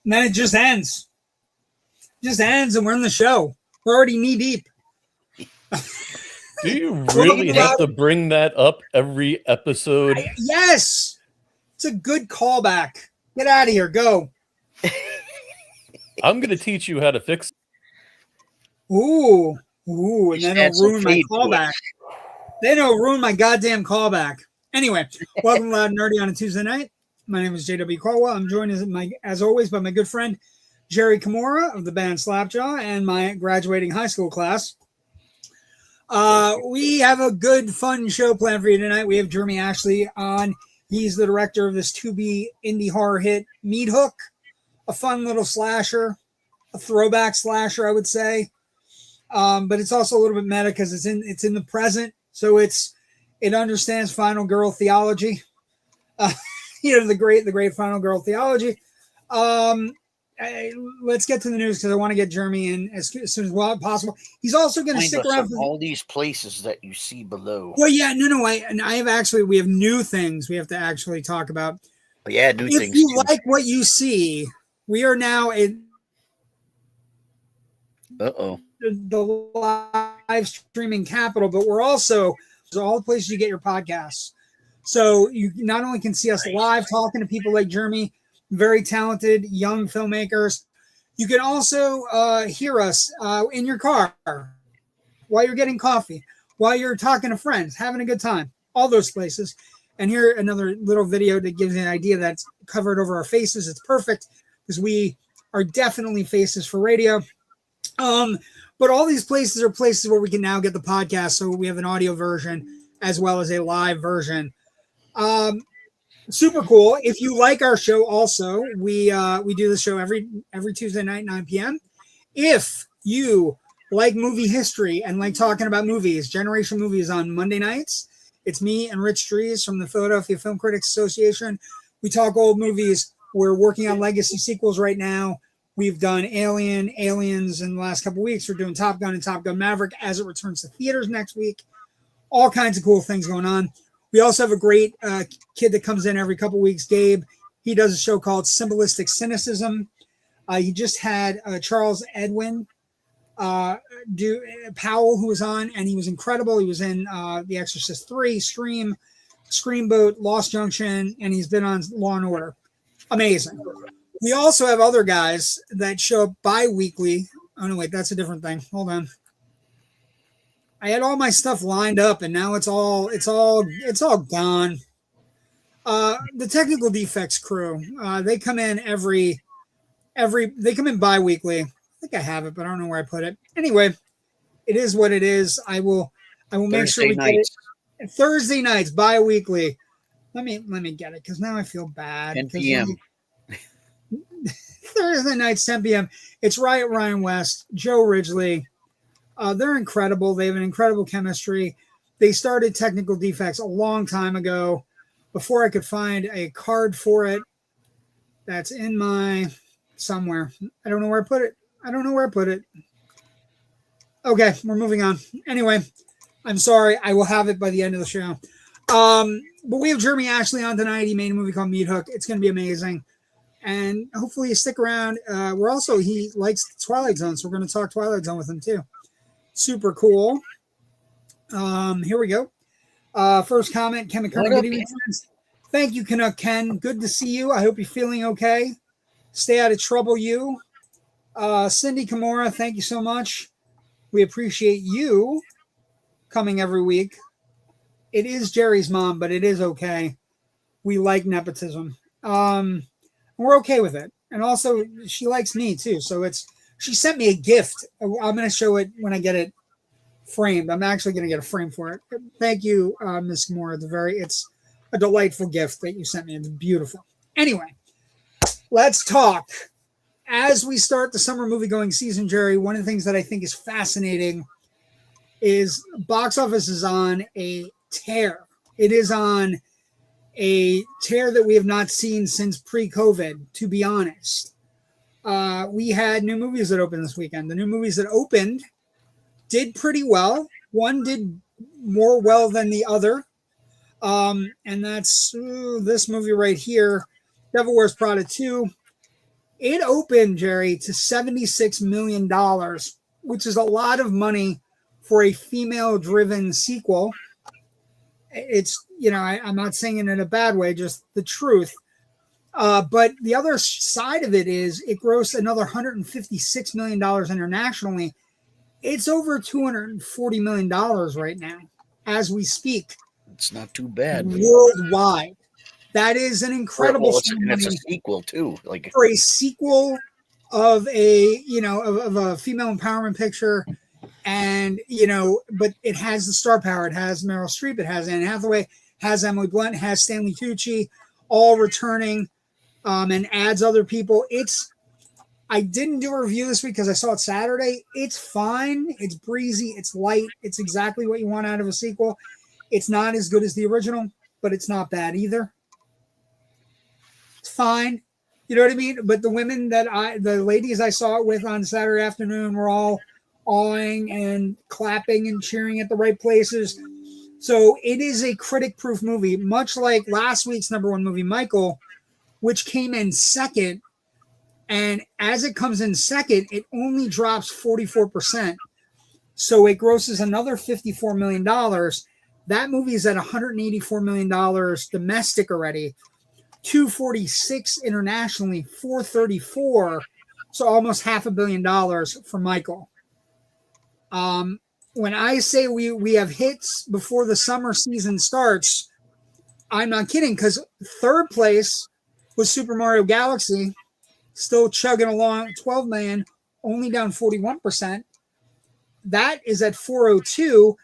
And then it just ends. Just ends, and we're in the show. We're already knee deep. Do you really have to bring that up every episode? Yes. It's a good callback. Get out of here. Go. I'm going to teach you how to fix it. Ooh. And then it'll ruin my callback. Then it'll ruin my goddamn callback. Anyway, welcome to Loud and Nerdy on a Tuesday night. My name is JW Colwell. I'm joined as always by my good friend Jerry Kamora of the band Slapjaw and my graduating high school class. We have a good, fun show planned for you tonight. We have Jermey Ashley on. He's the director of this Tubi indie horror hit Meathook, a fun little slasher, a throwback slasher, I would say. But it's also a little bit meta because it's in the present, so it understands final girl theology. The great final girl theology. Let's get to the news because I want to get Jermey in as soon as possible. He's also going to stick around for all these places that you see below. Well, yeah, no. We have new things we have to actually talk about. But yeah, new things. If you like what you see, we are now in the live streaming capital, but we're also all the places you get your podcasts. So you not only can see us live talking to people like Jermey, very talented young filmmakers, you can also hear us in your car while you're getting coffee, while you're talking to friends, having a good time, all those places. And here another little video that gives you an idea that's covered over our faces. It's perfect because we are definitely faces for radio. But all these places are places where we can now get the podcast. So we have an audio version as well as a live version. Super cool. If you like our show also, we do the show every Tuesday night, 9 p.m. If you like movie history and like talking about movies, Generation Movies on Monday nights. It's me and Rich Dries from the Philadelphia Film Critics Association. We talk old movies. We're working on legacy sequels right now. We've done Aliens in the last couple of weeks. We're doing Top Gun and Top Gun Maverick as it returns to theaters next week. All kinds of cool things going on. We also have a great kid that comes in every couple of weeks, Gabe. He does a show called Symbolistic Cynicism. He just had Charles Edwin Powell, who was on, and he was incredible. He was in The Exorcist 3, Screamboat, Lost Junction, and he's been on Law and Order. Amazing. We also have other guys that show up bi-weekly. Oh, no, wait, that's a different thing. Hold on. I had all my stuff lined up, and now it's all gone. The Technical Defects crew, they come in they come in bi-weekly. I think I have it, but I don't know where I put it. Anyway, it is what it is. I will make sure we get it. Thursday nights, bi-weekly. Let me get it because now I feel bad. 10 p.m. Thursday nights, 10 p.m. It's Riot Ryan West, Joe Ridgely. They're incredible. They have an incredible chemistry. They started Technical Defects a long time ago before I could find a card for it. That's in my somewhere. I don't know where I put it. Okay, we're moving on. Anyway, I'm sorry. I will have it by the end of the show. But we have Jermey Ashley on tonight. He made a movie called Meathook. It's going to be amazing. And hopefully you stick around. He likes Twilight Zone, so we're going to talk Twilight Zone with him too. Super cool. Here we go. First comment, Ken McCurdy. Good evening, friends. Thank you, Canuck Ken. Good to see you. I hope you're feeling okay. Stay out of trouble, you. Cindy Kamora, thank you so much. We appreciate you coming every week. It is Jerry's mom, but it is okay. We like nepotism. We're okay with it. And also, she likes me too. So she sent me a gift. I'm going to show it when I get it framed. I'm actually going to get a frame for it. Thank you, Ms. Moore. It's a delightful gift that you sent me. It's beautiful. Anyway, let's talk. As we start the summer movie going season, Jerry, one of the things that I think is fascinating is box office is on a tear. It is on a tear that we have not seen since pre-COVID, to be honest. We had new movies that opened this weekend. The new movies that opened did pretty well. One did more well than the other. And that's this movie right here, Devil Wears Prada 2. It opened, Jerry, to $76 million, which is a lot of money for a female-driven sequel. It's, I'm not saying it in a bad way, just the truth. But the other side of it is it grossed another $156 million internationally. It's over $240 million right now as we speak. It's not too bad. Worldwide. That is an incredible it's a sequel too. Like for a sequel of a, of a female empowerment picture. And, but it has the star power. It has Meryl Streep. It has Anne Hathaway, has Emily Blunt, has Stanley Tucci, all returning, and adds other people. I didn't do a review this week because I saw it Saturday. It's fine. It's breezy. It's light. It's exactly what you want out of a sequel. It's not as good as the original, but it's not bad either. It's fine. You know what I mean? But the ladies I saw it with on Saturday afternoon were all awing and clapping and cheering at the right places. So it is a critic-proof movie, much like last week's number one movie, Michael, which came in second. And as it comes in second, it only drops 44%. So it grosses another $54 million. That movie is at $184 million domestic already, $246 internationally, $434. So almost $500 million for Michael. When I say we have hits before the summer season starts, I'm not kidding, because third place was Super Mario Galaxy, still chugging along, 12 million, only down 41%. That is at 402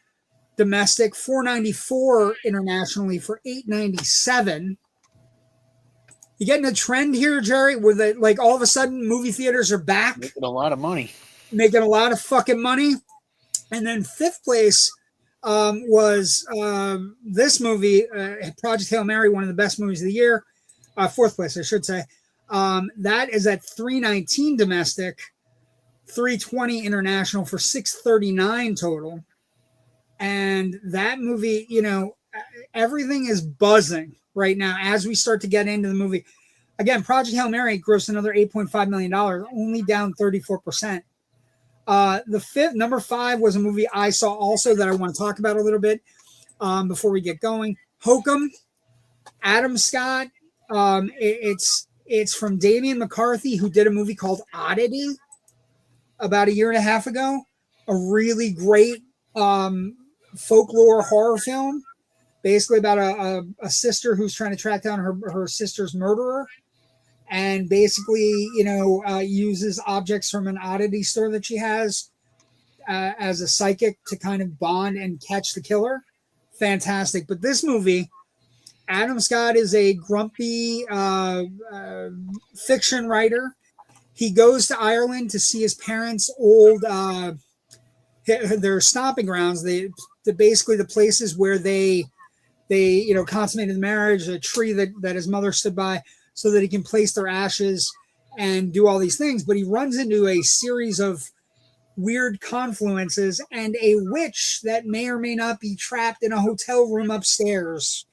domestic, 494 internationally for 897. You getting a trend here, Jerry, where like all of a sudden movie theaters are back, making a lot of money, making a lot of fucking money. And then fifth place was this movie, Project Hail Mary, one of the best movies of the year. Fourth place, I should say. That is at 319 domestic, 320 international for 639 total. And that movie, everything is buzzing right now as we start to get into the movie. Again, Project Hail Mary grossed another $8.5 million, only down 34%. Number 5 was a movie I saw also that I want to talk about a little bit before we get going. Hokum, Adam Scott. It's from Damian McCarthy, who did a movie called Oddity about a year and a half ago. A really great folklore horror film, basically about a sister who's trying to track down her sister's murderer. And basically, uses objects from an oddity store that she has as a psychic to kind of bond and catch the killer. Fantastic. But this movie, Adam Scott is a grumpy fiction writer. He goes to Ireland to see his parents' old, their stomping grounds. Basically the places where they consummated the marriage, a tree that his mother stood by, so that he can place their ashes and do all these things. But he runs into a series of weird confluences and a witch that may or may not be trapped in a hotel room upstairs.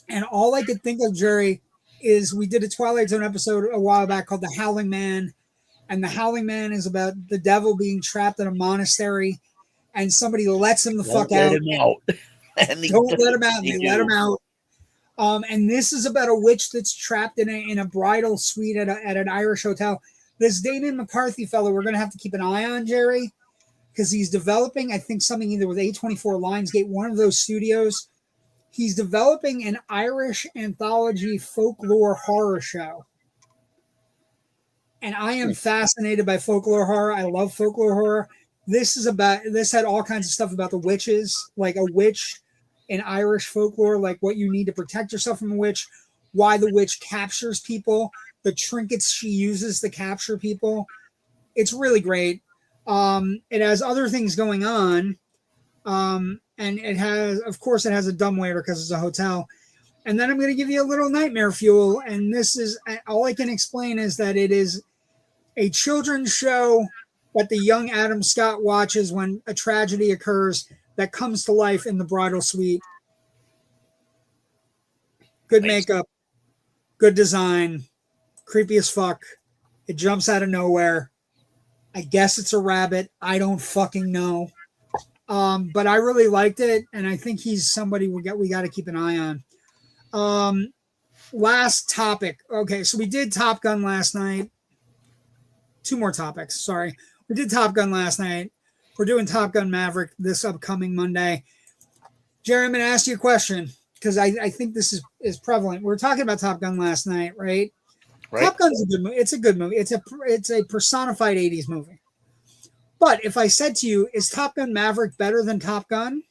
And all I could think of, Jerry, is we did a Twilight Zone episode a while back called The Howling Man. And The Howling Man is about the devil being trapped in a monastery and somebody lets him the fuck out. Don't let him out. They let him out. And this is about a witch that's trapped in a bridal suite at an Irish hotel. This Damien McCarthy fellow, we're going to have to keep an eye on, Jerry, because he's developing, I think, something either with A24 Lionsgate, one of those studios. He's developing an Irish anthology folklore horror show. And I am fascinated by folklore horror. I love folklore horror. This had all kinds of stuff about the witches, like a witch in Irish folklore, like what you need to protect yourself from a witch, why the witch captures people, the trinkets she uses to capture people. It's really great. It has other things going on. And it has, of course, it has a dumbwaiter because it's a hotel. And then I'm going to give you a little nightmare fuel. And this is all I can explain is that it is a children's show that the young Adam Scott watches when a tragedy occurs that comes to life in the bridal suite. Good makeup, good design, creepy as fuck. It jumps out of nowhere. I guess it's a rabbit. I don't fucking know. But I really liked it, and I think he's somebody we got to keep an eye on. Last topic. Okay, so we did Top Gun last night. 2 more topics. Sorry. We did Top Gun last night. We're doing Top Gun Maverick this upcoming Monday. Jerry, I'm going to ask you a question because I think this is prevalent. We were talking about Top Gun last night, right? Top Gun's a good movie. It's a good movie. It's a personified 80s movie. But if I said to you, is Top Gun Maverick better than Top Gun?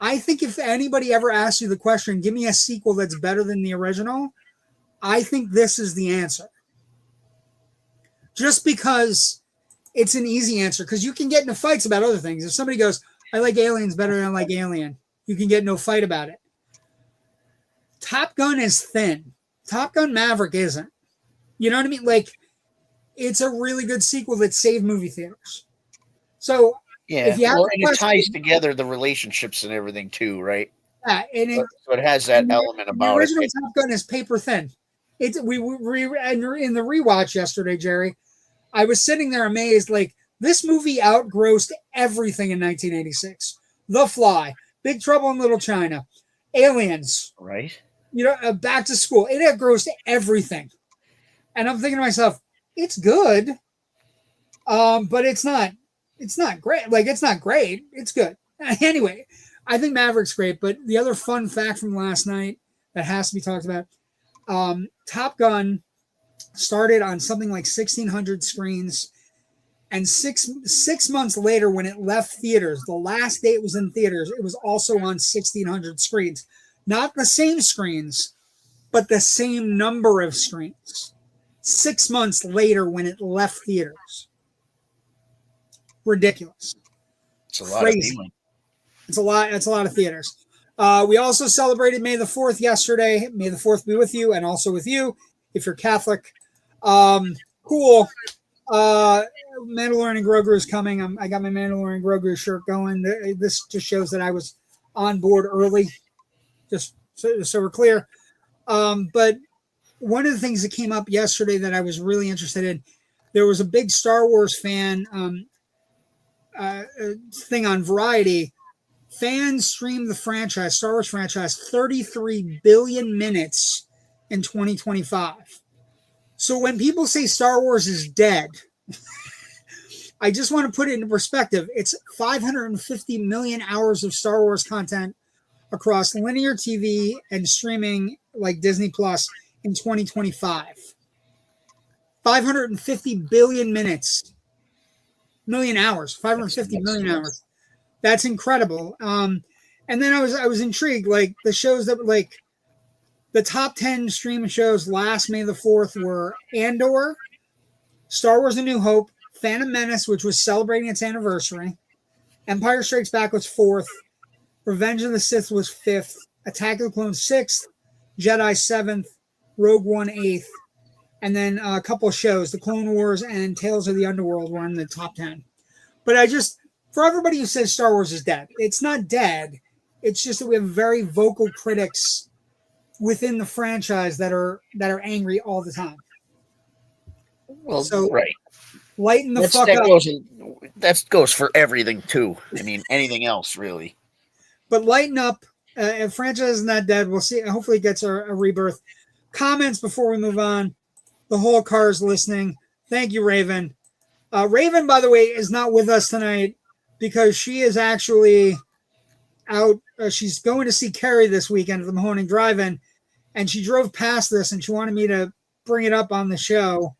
I think if anybody ever asks you the question, give me a sequel that's better than the original, I think this is the answer. Just because it's an easy answer, because you can get into fights about other things. If somebody goes, I like Aliens better than I like Alien, you can get no fight about it. Top Gun is thin. Top Gun Maverick isn't. You know what I mean? Like, it's a really good sequel that saved movie theaters. So, yeah, if you have and it ties together the relationships and everything too, right? Yeah, and so it has that element about the original it. Top Gun is paper thin. It's in the rewatch yesterday, Jerry. I was sitting there amazed, like, this movie outgrossed everything in 1986. The Fly, Big Trouble in Little China, Aliens, right? You know, Back to School. It outgrossed everything. And I'm thinking to myself, it's good, but it's not great. Like, it's not great. It's good. Anyway, I think Maverick's great, but the other fun fact from last night that has to be talked about, Top Gun started on something like 1,600 screens, and six months later, when it left theaters, the last day it was in theaters, it was also on 1,600 screens. Not the same screens, but the same number of screens. 6 months later, when it left theaters. Ridiculous. It's a lot. Crazy. It's a lot of theaters. We also celebrated May the 4th yesterday. May the 4th be with you and also with you if you're Catholic. Cool. Mandalorian and Grogu is coming. I got my Mandalorian Grogu shirt going. This just shows that I was on board early, just so we're clear. But one of the things that came up yesterday that I was really interested in, there was a big Star Wars fan thing on Variety. Fans streamed the franchise, Star Wars franchise, 33 billion minutes in 2025. So when people say Star Wars is dead, I just want to put it into perspective. It's 550 million hours of Star Wars content across linear TV and streaming like Disney Plus in 2025. 550 billion minutes. Million hours. 550 million hours. That's incredible. And then I was intrigued, like the shows that like the top 10 streaming shows last May the 4th were Andor, Star Wars A New Hope, Phantom Menace, which was celebrating its anniversary, Empire Strikes Back was 4th, Revenge of the Sith was 5th, Attack of the Clones 6th, Jedi 7th, Rogue One 8th, and then a couple of shows, The Clone Wars and Tales of the Underworld were in the top 10. But for everybody who says Star Wars is dead, it's not dead. It's just that we have very vocal critics within the franchise that are angry all the time. Well, so, right. Lighten the fuck up. That goes for everything too. I mean, anything else really. But lighten up. If franchise is not dead, we'll see. Hopefully it gets a rebirth. Comments before we move on. The whole car is listening. Thank you, Raven. Raven, by the way, is not with us tonight because she is actually out. She's going to see Carrie this weekend at the Mahoning Drive-In, and she drove past this, and she wanted me to bring it up on the show.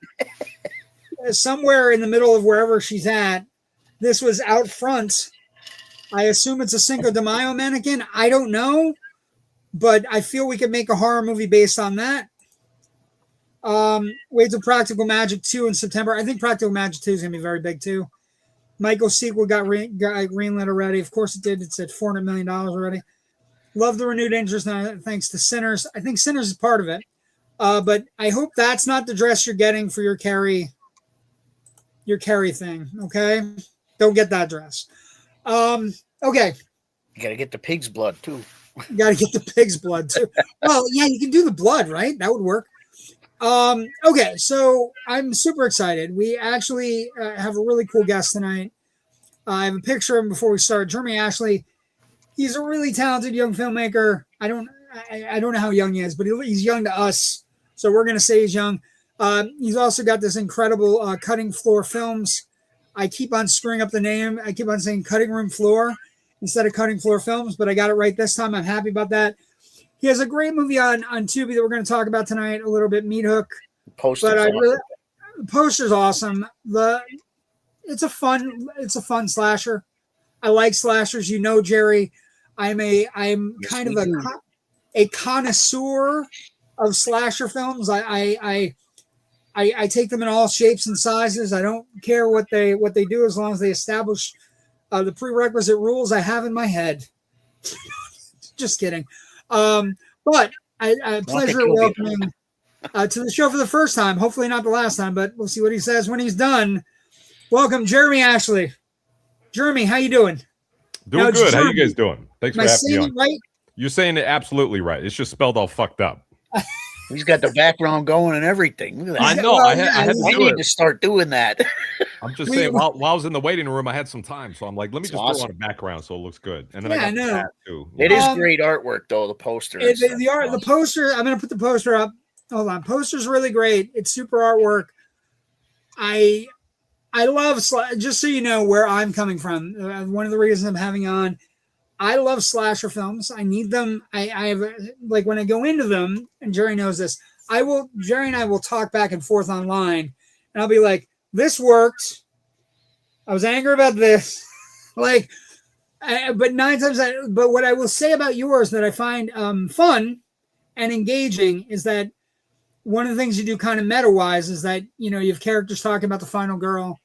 Somewhere in the middle of wherever she's at, this was out front. I assume it's a Cinco de Mayo mannequin. I don't know, but I feel we could make a horror movie based on that. Wait till Practical Magic 2 in September. I think Practical Magic 2 is going to be very big too. Michael's sequel got greenlit already. Of course it did. It's at $400 million already. Love the renewed interest now, thanks to Sinners. I think Sinners is part of it. But I hope that's not the dress you're getting for your Carrie thing. Okay? Don't get that dress. Okay. You got to get the pig's blood too. You got to get the pig's blood too. Well, yeah, you can do the blood, right? That would work. Okay, so I'm super excited. We actually have a really cool guest tonight. I have a picture of him before we start. Jermey Ashley. He's a really talented young filmmaker. I don't know how young he is, but he's young to us, so we're gonna say he's young. He's also got this incredible Cutting Floor Films. I keep on screwing up the name. I keep on saying Cutting Room Floor instead of Cutting Floor Films, but I got it right this time. I'm happy about that. He has a great movie on Tubi that we're going to talk about tonight a little bit, Meathook. The poster's awesome. It's a fun slasher. I like slashers, Jerry. I'm kind of a connoisseur of slasher films. I take them in all shapes and sizes. I don't care what they do as long as they establish the prerequisite rules I have in my head. Just kidding. But I pleasure welcoming to the show for the first time. Hopefully not the last time, but we'll see what he says when he's done. Welcome, Jermey Ashley. Jermey, how you doing? Doing good. How you guys doing? Thanks for having me on. Right? You're saying it absolutely right. It's just spelled all fucked up. He's got the background going and everything. Look at that. I know. I had to do need to start doing that. I'm just saying, while I was in the waiting room, I had some time, so I'm like, let me just throw on a background so it looks good. And then I got that too. It is great artwork, though. The poster. The poster. I'm going to put the poster up. Hold on. Poster's really great. It's super artwork. I love, just so you know where I'm coming from. One of the reasons I'm having on, I love slasher films. I need them. I have, like, when I go into them, and Jerry knows this, Jerry and I will talk back and forth online, and I'll be like, this worked. I was angry about this. But but what I will say about yours that I find fun and engaging is that one of the things you do kind of meta-wise is that, you have characters talking about the final girl.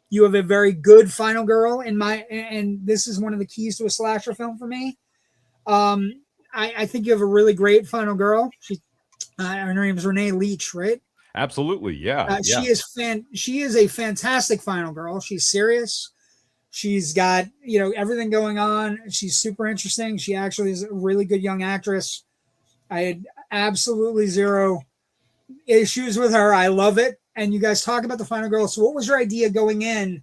You have a very good final girl and this is one of the keys to a slasher film for me. I think you have a really great final girl. Her name is Renee Leach, right? Absolutely, yeah. She is a fantastic final girl. She's serious. She's got everything going on. She's super interesting. She actually is a really good young actress. I had absolutely zero issues with her. I love it. And you guys talk about the final girl. So what was your idea going in?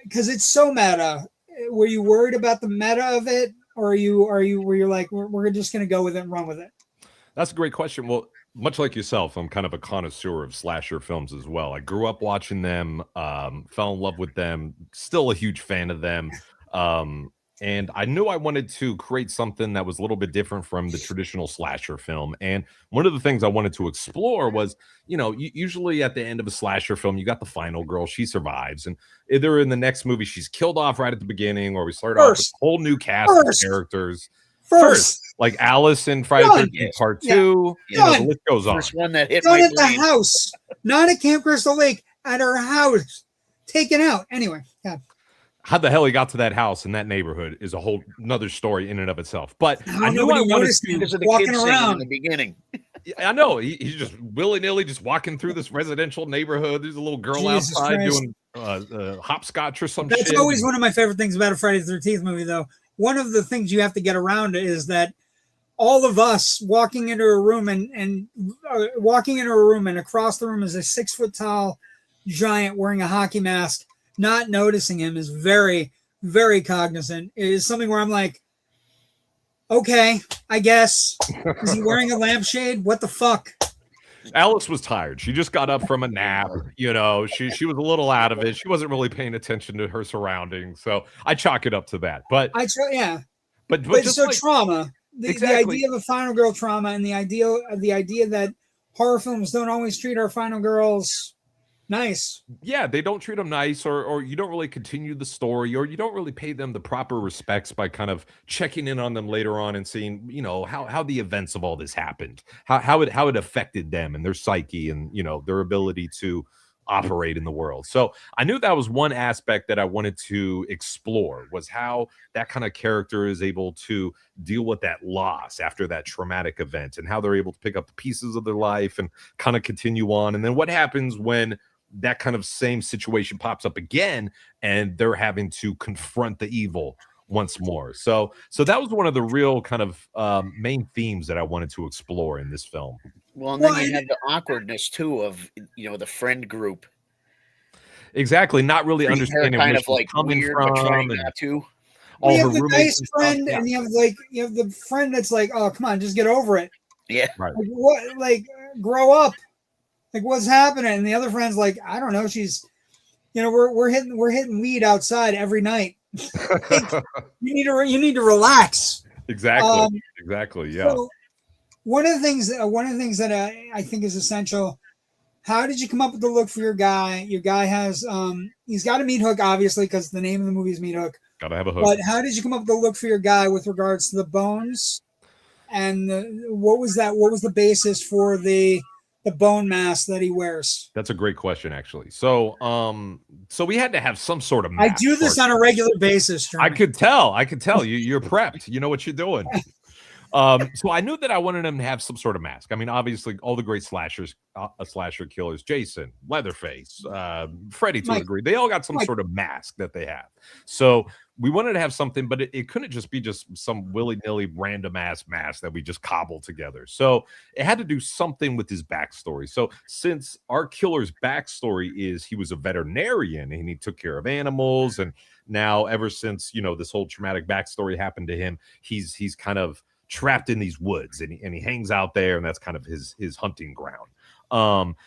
Because it's so meta. Were you worried about the meta of it? Or were you like, we're just going to go with it and run with it? That's a great question. Well, much like yourself, I'm kind of a connoisseur of slasher films as well. I grew up watching them, fell in love with them, still a huge fan of them. And I knew I wanted to create something that was a little bit different from the traditional slasher film. And one of the things I wanted to explore was, usually at the end of a slasher film, you got the final girl, she survives. And either in the next movie, she's killed off right at the beginning, or we start off with a whole new cast of characters. First, like Alice in Friday the 13th Part 2. The list goes on. First one that hit my brain. At the house, not at Camp Crystal Lake, at her house, taken out. Anyway, yeah. How the hell he got to that house in that neighborhood is a whole another story in and of itself. But I knew I wanted to because of the walking around in the beginning. I know he's just willy-nilly just walking through this residential neighborhood. There's a little girl outside doing hopscotch or some shit. That's always one of my favorite things about a Friday the 13th movie, though. One of the things you have to get around is that all of us walking into a room and across the room is a 6 foot tall giant wearing a hockey mask. Not noticing him is very, very cognizant. It is something where I'm like, okay, I guess. Is he wearing a lampshade? What the fuck? Alice was tired. She just got up from a nap. She was a little out of it. She wasn't really paying attention to her surroundings. So I chalk it up to that. But But so trauma. The idea of a final girl trauma and the idea that horror films don't always treat our final girls Nice. Yeah, they don't treat them nice, or you don't really continue the story, or you don't really pay them the proper respects by kind of checking in on them later on and seeing, how the events of all this happened, how it affected them and their psyche, and their ability to operate in the world. So I knew that was one aspect that I wanted to explore, was how that kind of character is able to deal with that loss after that traumatic event, and how they're able to pick up the pieces of their life and kind of continue on. And then what happens when that kind of same situation pops up again and they're having to confront the evil once more. So that was one of the real kind of main themes that I wanted to explore in this film. Well, and then you have the awkwardness too of the friend group. Exactly, not really They're understanding kind where of she's like coming weird, from, but trying and not to. all you her have the roommates nice and stuff. friend, Yeah. and you have the friend that's like, oh, come on, just get over it. Yeah. Right. Like, what? Like, grow up. Like, what's happening? And the other friend's like, I don't know. She's, we're hitting weed outside every night. Like, you need to relax. Exactly. Yeah. So one of the things that I think is essential. How did you come up with the look for your guy? Your guy has he's got a meat hook, obviously, because the name of the movie is Meathook. Gotta have a hook. But how did you come up with the look for your guy with regards to the bones? And what was the basis for the bone mask that he wears? That's a great question, actually. So we had to have some sort of I mask do this for- on a regular basis, Jeremy. I could tell you're prepped. You know what you're doing. So I knew that I wanted him to have some sort of mask. I mean, obviously, all the great slasher killers, Jason, Leatherface, Freddy to a degree, they all got some sort of mask that they have. So we wanted to have something, but it couldn't just be just some willy-nilly random ass mask that we just cobbled together. So it had to do something with his backstory. So since our killer's backstory is he was a veterinarian and he took care of animals, and now ever since this whole traumatic backstory happened to him, he's kind of trapped in these woods, and he hangs out there, and that's kind of his hunting ground.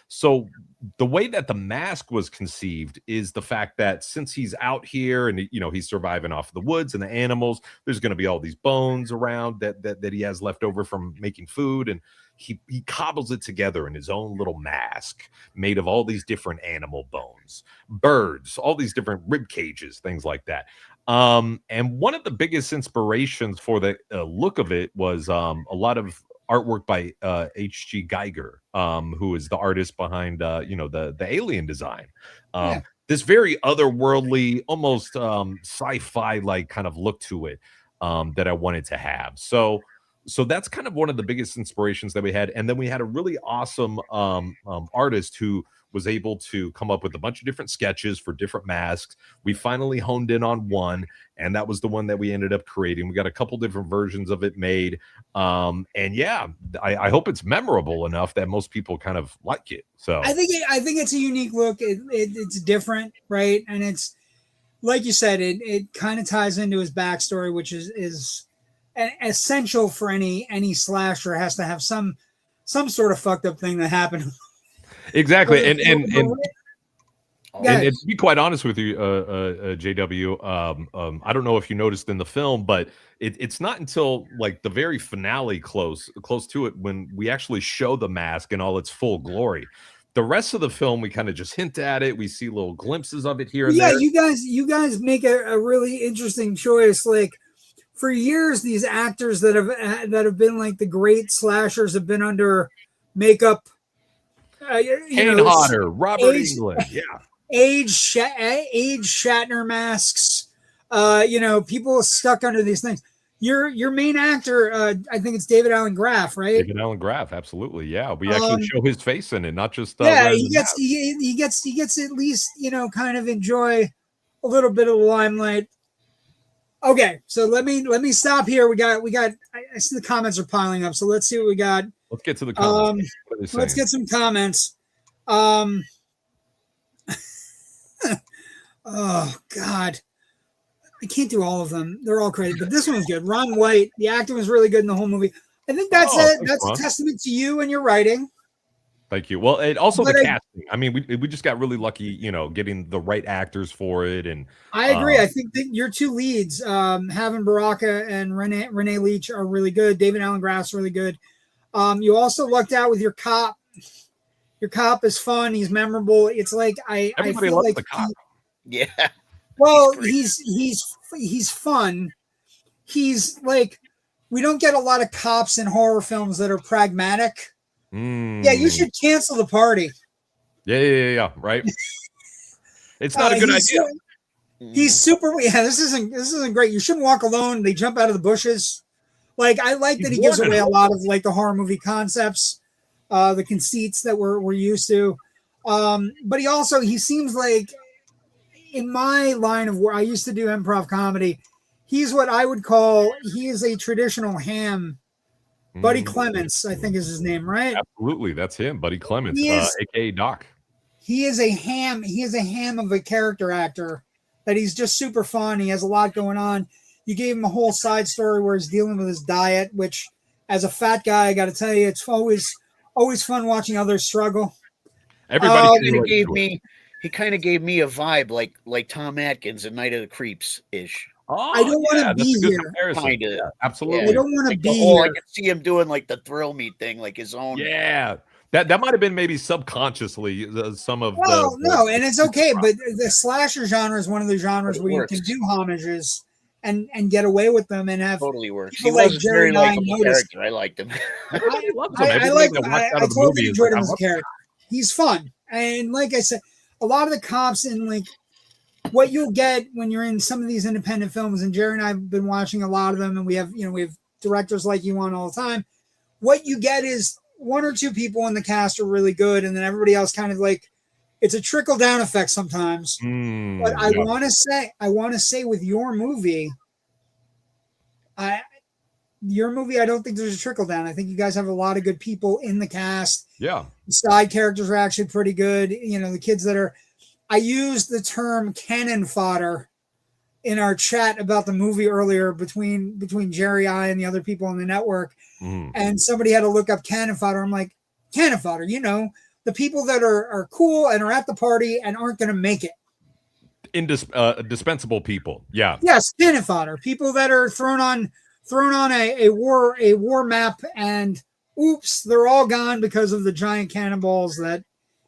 So the way that the mask was conceived is the fact that since he's out here and he's surviving off the woods and the animals, there's going to be all these bones around that he has left over from making food, and he cobbles it together in his own little mask made of all these different animal bones, birds, all these different rib cages, things like that. And one of the biggest inspirations for the look of it was a lot of artwork by H.G. Geiger, who is the artist behind the alien design. This very otherworldly, almost sci-fi like kind of look to it that I wanted to have. So that's kind of one of the biggest inspirations that we had. And then we had a really awesome artist who was able to come up with a bunch of different sketches for different masks. We finally honed in on one, and that was the one that we ended up creating. We got a couple different versions of it made. And yeah, I hope it's memorable enough that most people kind of like it. So I think it's a unique look. It's different, right? And it's like you said, it kind of ties into his backstory, which is essential for any slasher. Has to have some sort of fucked up thing that happened. Exactly. And to be quite honest with you, JW, I don't know if you noticed in the film, but it's not until like the very finale close to it when we actually show the mask in all its full glory. The rest of the film, we kind of just hint at it. We see little glimpses of it here and there. Yeah, you guys make a really interesting choice. Like for years, these actors that have been like the great slashers have been under makeup. Kane Hodder, Robert Englund, age Shatner masks. People stuck under these things. Your main actor, I think it's David Allen Graff, right? David Allen Graff, absolutely. Yeah, we actually show his face in it, not just he gets at least kind of enjoy a little bit of the limelight. Okay, so let me stop here. We got. I see the comments are piling up, so let's see what we got. Let's get to the comments. Let's get some comments. Oh God, I can't do all of them. They're all crazy, but this one's good. Ron White, the acting was really good in the whole movie. I think that's that's a testament to you and your writing. Thank you. Well, and also the casting. I mean, we just got really lucky, getting the right actors for it. And I agree. I think that your two leads, Havin Baraka and Renee Leach, are really good. David Allen Graff's really good. You also lucked out with your cop. Your cop is fun. He's memorable. It's like I Everybody feel loves like the cop. Yeah. well, He's he's fun. He's like we don't get a lot of cops in horror films that are pragmatic. Yeah, you should cancel the party. Yeah. Right. It's not a good idea. He's super. Yeah, this isn't great. You shouldn't walk alone. They jump out of the bushes. Like I like that he gives away a lot of like the horror movie concepts, the conceits that we're used to. But he seems like in my line of where I used to do improv comedy, he's what I would call he is a traditional ham. Buddy Clements, I think is his name, right? Absolutely, that's him, Buddy Clements, aka Doc. He is a ham. He is a ham of a character actor. That he's just super fun. He has a lot going on. You gave him a whole side story where he's dealing with his diet, which, as a fat guy, I got to tell you, it's always fun watching others struggle. Everybody he kind of gave me a vibe like Tom Atkins in Night of the Creeps ish. Oh, I don't want to be here. Kind of, absolutely. I don't want to be here. here. I can see him doing like the Thrill Me thing, like his own. Yeah. That might have been maybe subconsciously some of no, and it's okay, but the slasher genre is one of the genres where you can do homages and get away with them and have totally works. He was very likable character. I liked him. I totally enjoyed him as a character. He's fun, and like I said, a lot of the cops in like what you'll get when you're in some of these independent films, and Jerry and I have been watching a lot of them, and we have directors like you on all the time. What you get is one or two people in the cast are really good, and then everybody else kind of like it's a trickle down effect sometimes. But I want to say with your movie, I don't think there's a trickle down. I think you guys have a lot of good people in the cast. Yeah, the side characters are actually pretty good. The kids that are. I used the term cannon fodder in our chat about the movie earlier between Jerry, I, and the other people on the network. And somebody had to look up cannon fodder. I'm like, cannon fodder, the people that are cool and are at the party and aren't going to make it. Dispensable people. Yeah. Yes, cannon fodder. People that are thrown on a war map and oops, they're all gone because of the giant cannonballs that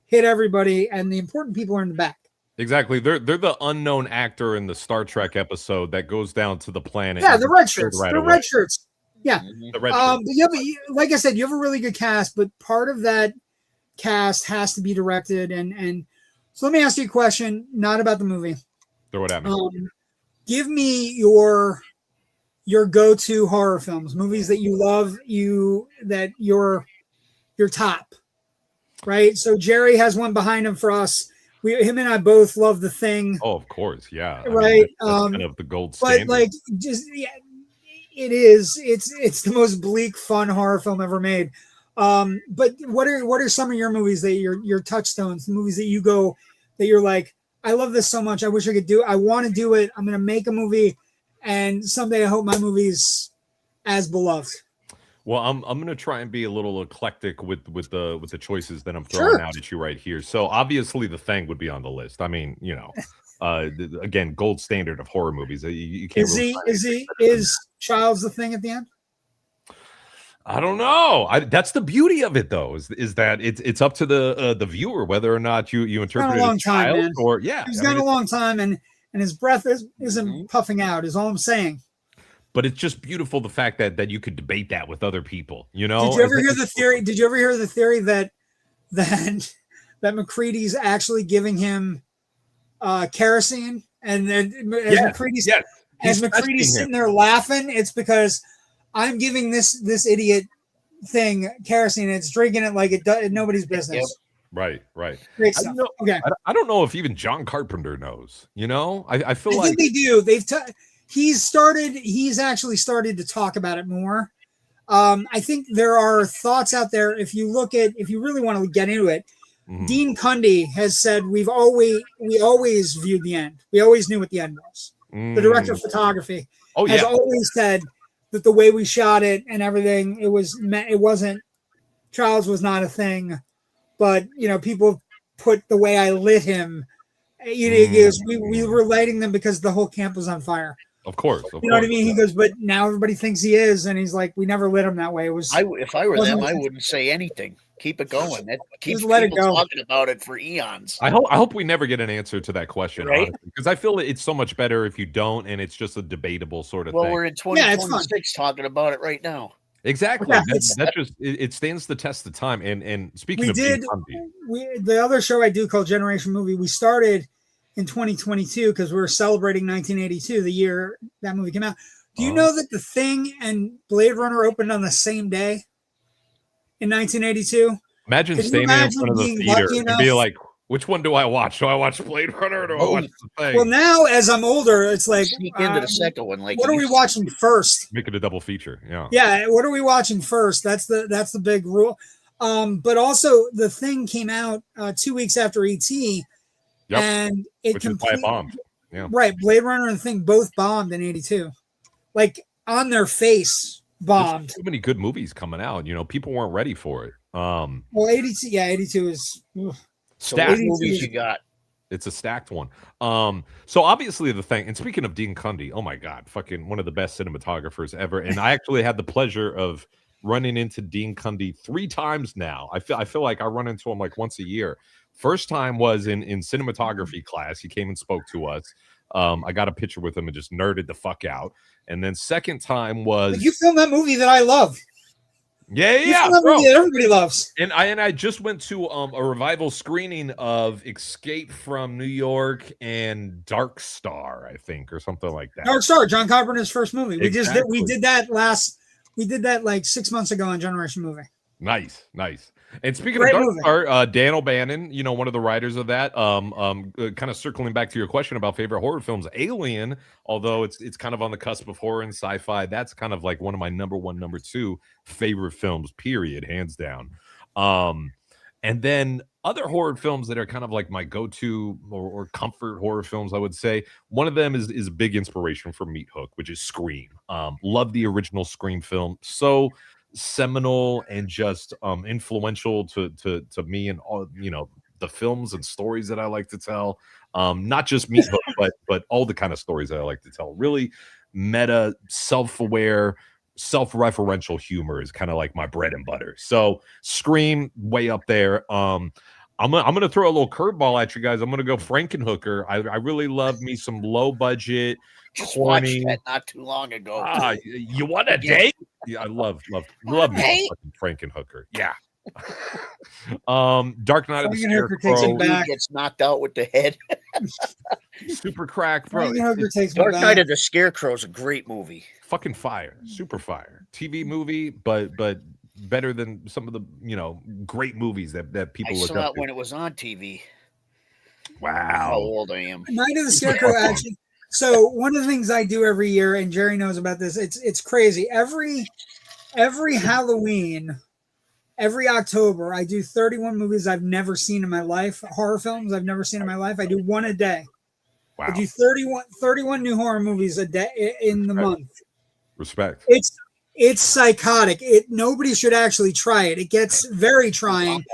hit everybody, and the important people are in the back. Exactly. They're the unknown actor in the Star Trek episode that goes down to the planet. Yeah, the red shirts. The red shirts. Yeah. The red shirts. But like I said, you have a really good cast, but part of that cast has to be directed. And so let me ask you a question, not about the movie. Throw it at me. Give me your go-to horror films, movies that you love, that your top. Right? So Jerry has one behind him for us. Him and I both love The Thing. Oh, of course, yeah. Right. That's kind of the gold standard. But like, it is. It's the most bleak, fun horror film ever made. But what are some of your movies that your touchstones, the movies that you go that you're like, I love this so much. I wish I could do. I want to do it. I'm going to make a movie, and someday I hope my movie's as beloved. Well, I'm going to try and be a little eclectic with the choices that I'm throwing out at you right here. So obviously, The Thing would be on the list. I mean, again, gold standard of horror movies. You can't. Is Child's the Thing at the end? I don't know. That's the beauty of it, though, is that it's up to the viewer whether or not you interpret it as child man. Or He's gone a long time, and his breath isn't puffing out. Is all I'm saying. But it's just beautiful the fact that you could debate that with other people. Did you ever hear the theory? Did you ever hear the theory that McCready's actually giving him kerosene, and then McCready's sitting there laughing? It's because I'm giving this idiot thing kerosene, and it's drinking it like nobody's business. Right. Great stuff. I don't know if even John Carpenter knows. I feel like think they do. He's actually started to talk about it more. I think there are thoughts out there. If you really want to get into it, Dean Cundy has said we always viewed the end. We always knew what the end was. The director of photography has always said that the way we shot it and everything, it wasn't Charles was not a thing, but people put the way I lit him. We were lighting them because the whole camp was on fire. Of course. You know what I mean? He goes, but now everybody thinks he is, and he's like, we never lit him that way. It was. If I were them, I wouldn't say anything. Keep it going. That keeps let it people go. talking about it for eons. I hope we never get an answer to that question, Right? because I feel it's so much better if you don't, and it's just a debatable sort of thing. Well, we're in 2026 talking about it right now. Exactly. Yeah, that just it stands the test of time. And speaking of the other show I do called Generation Movie, we started in 2022 because we were celebrating 1982, the year that movie came out. Do you know that The Thing and Blade Runner opened on the same day in 1982? Imagine standing in front of the theater and be like, which one do I watch? Do I watch Blade Runner or do I watch The Thing? Well, now as I'm older, it's like sneak into the second one. Like, what are we watching first? Make it a double feature. Yeah. Yeah. What are we watching first? That's the big rule. But also, The Thing came out 2 weeks after E.T. Yep. And it which is why it bombed. Yeah. Right. Blade Runner and The Thing both bombed in 82. Like on their face, bombed. There's too many good movies coming out. You know, people weren't ready for it. Well, 82. Yeah, 82 is. So what movies you got? It's a stacked one. So obviously The Thing, and speaking of Dean Cundy, oh my God, fucking one of the best cinematographers ever. And I actually had the pleasure of running into Dean Cundy 3 times now. I feel like I run into him like once a year. First time was in cinematography class. He came and spoke to us. I got a picture with him and just nerded the fuck out. And then second time was you filmed that movie that I love. Yeah, that movie that everybody loves. And I just went to a revival screening of Escape from New York and Dark Star, I think, or something like that. Dark Star, John Carpenter's first movie. Exactly. We did that like 6 months ago on Generation Movie. Nice. And speaking of Dark Star, Dan O'Bannon, you know, one of the writers of that, kind of circling back to your question about favorite horror films, Alien, although it's kind of on the cusp of horror and sci-fi, that's kind of like one of my number 1, number 2 favorite films, period, hands down. And then other horror films that are kind of like my go-to or comfort horror films, I would say. One of them is a big inspiration for Meathook, which is Scream. Love the original Scream film. So seminal and just influential to me and all, you know, the films and stories that I like to tell. Not just Meathook, but all the kind of stories that I like to tell. Really meta, self-aware, self-referential humor is kind of like my bread and butter. So Scream, way up there. I'm gonna throw a little curveball at you guys. I'm gonna go Frankenhooker. I really love me some low budget, corny. That not too long ago. You want a date? Yeah, I love me some Frankenhooker. Yeah. Dark Knight of the Scarecrow gets knocked out with the head. Super crack, bro. Dark Knight of the Scarecrow is a great movie. Fucking fire, super fire. TV movie, but better than some of the, you know, great movies that people look up to. I saw it when it was on TV. Wow, how old I am. Night of the Scarecrow, actually. So one of the things I do every year, and Jerry knows about this, it's crazy. Every Halloween, every October, I do 31 movies I've never seen in my life, horror films I've never seen in my life. I do one a day. Wow. I do 31 new horror movies a day in the month. Respect. It's psychotic. Nobody should actually try it. It gets very trying.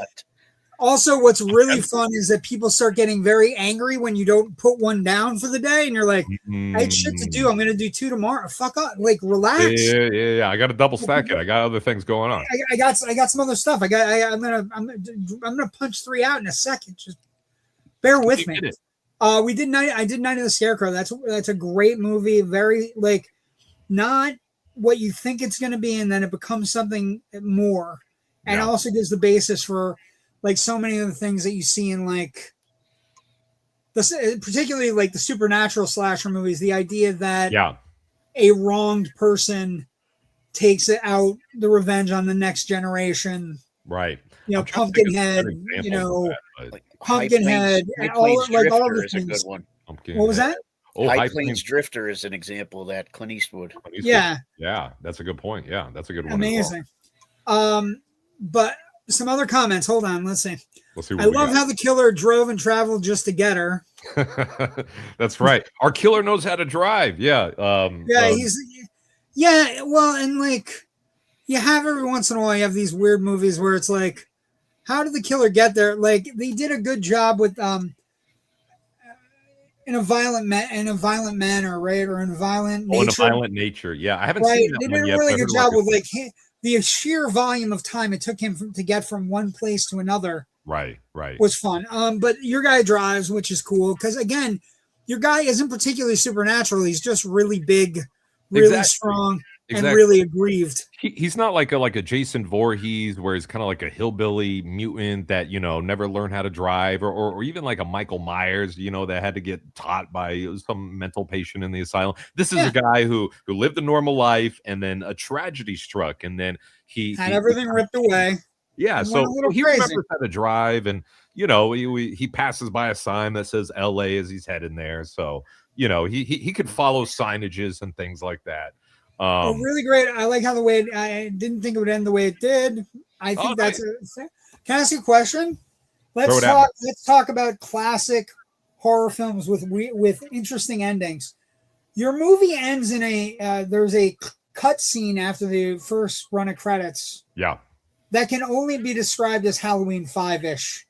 Also, what's really fun is that people start getting very angry when you don't put one down for the day, and you're like, I had shit to do. I'm going to do 2 tomorrow. Fuck up. Like, relax. Yeah. I got to double stack it. I got other things going on. I got some other stuff. I'm gonna punch 3 out in a second. Just bear with me. I did Night of the Scarecrow. That's a great movie. Very, like, not what you think it's going to be, and then it becomes something more, and also gives the basis for like so many of the things that you see in like particularly like the supernatural slasher movies. The idea that a wronged person takes it out, the revenge on the next generation, right? You know, Pumpkinhead. You know, Pumpkinhead. All of the things. What was that? High Plains Drifter is an example of that. Clint Eastwood. Yeah, that's a good point. Yeah, that's a good one. Amazing. But some other comments. Hold on, let's see. I love how the killer drove and traveled just to get her. That's right. Our killer knows how to drive. Yeah. Well, and like you have every once in a while, you have these weird movies where it's like, how did the killer get there? Like they did a good job with in a violent manner, right, or in violent nature. In a violent nature, yeah. I haven't Right, seen that they one did a yet. really but I good heard job like with like the sheer volume of time it took him to get from one place to another. right. Was fun. But your guy drives, which is cool because again, your guy isn't particularly supernatural. He's just really big, really strong, and really aggrieved. He's not like a Jason Voorhees where he's kind of like a hillbilly mutant that never learned how to drive, or even like a Michael Myers, that had to get taught by some mental patient in the asylum. This is a guy who lived a normal life, and then a tragedy struck, and then he had everything ripped away. Yeah, so he remembers how to drive, and he passes by a sign that says L.A. as he's heading there. So he could follow signages and things like that. Really great. I like how I didn't think it would end the way it did. I think that's nice. Can I ask you a question? Let's talk about classic horror films with interesting endings. Your movie ends in there's a cut scene after the first run of credits. Yeah. That can only be described as Halloween 5-ish.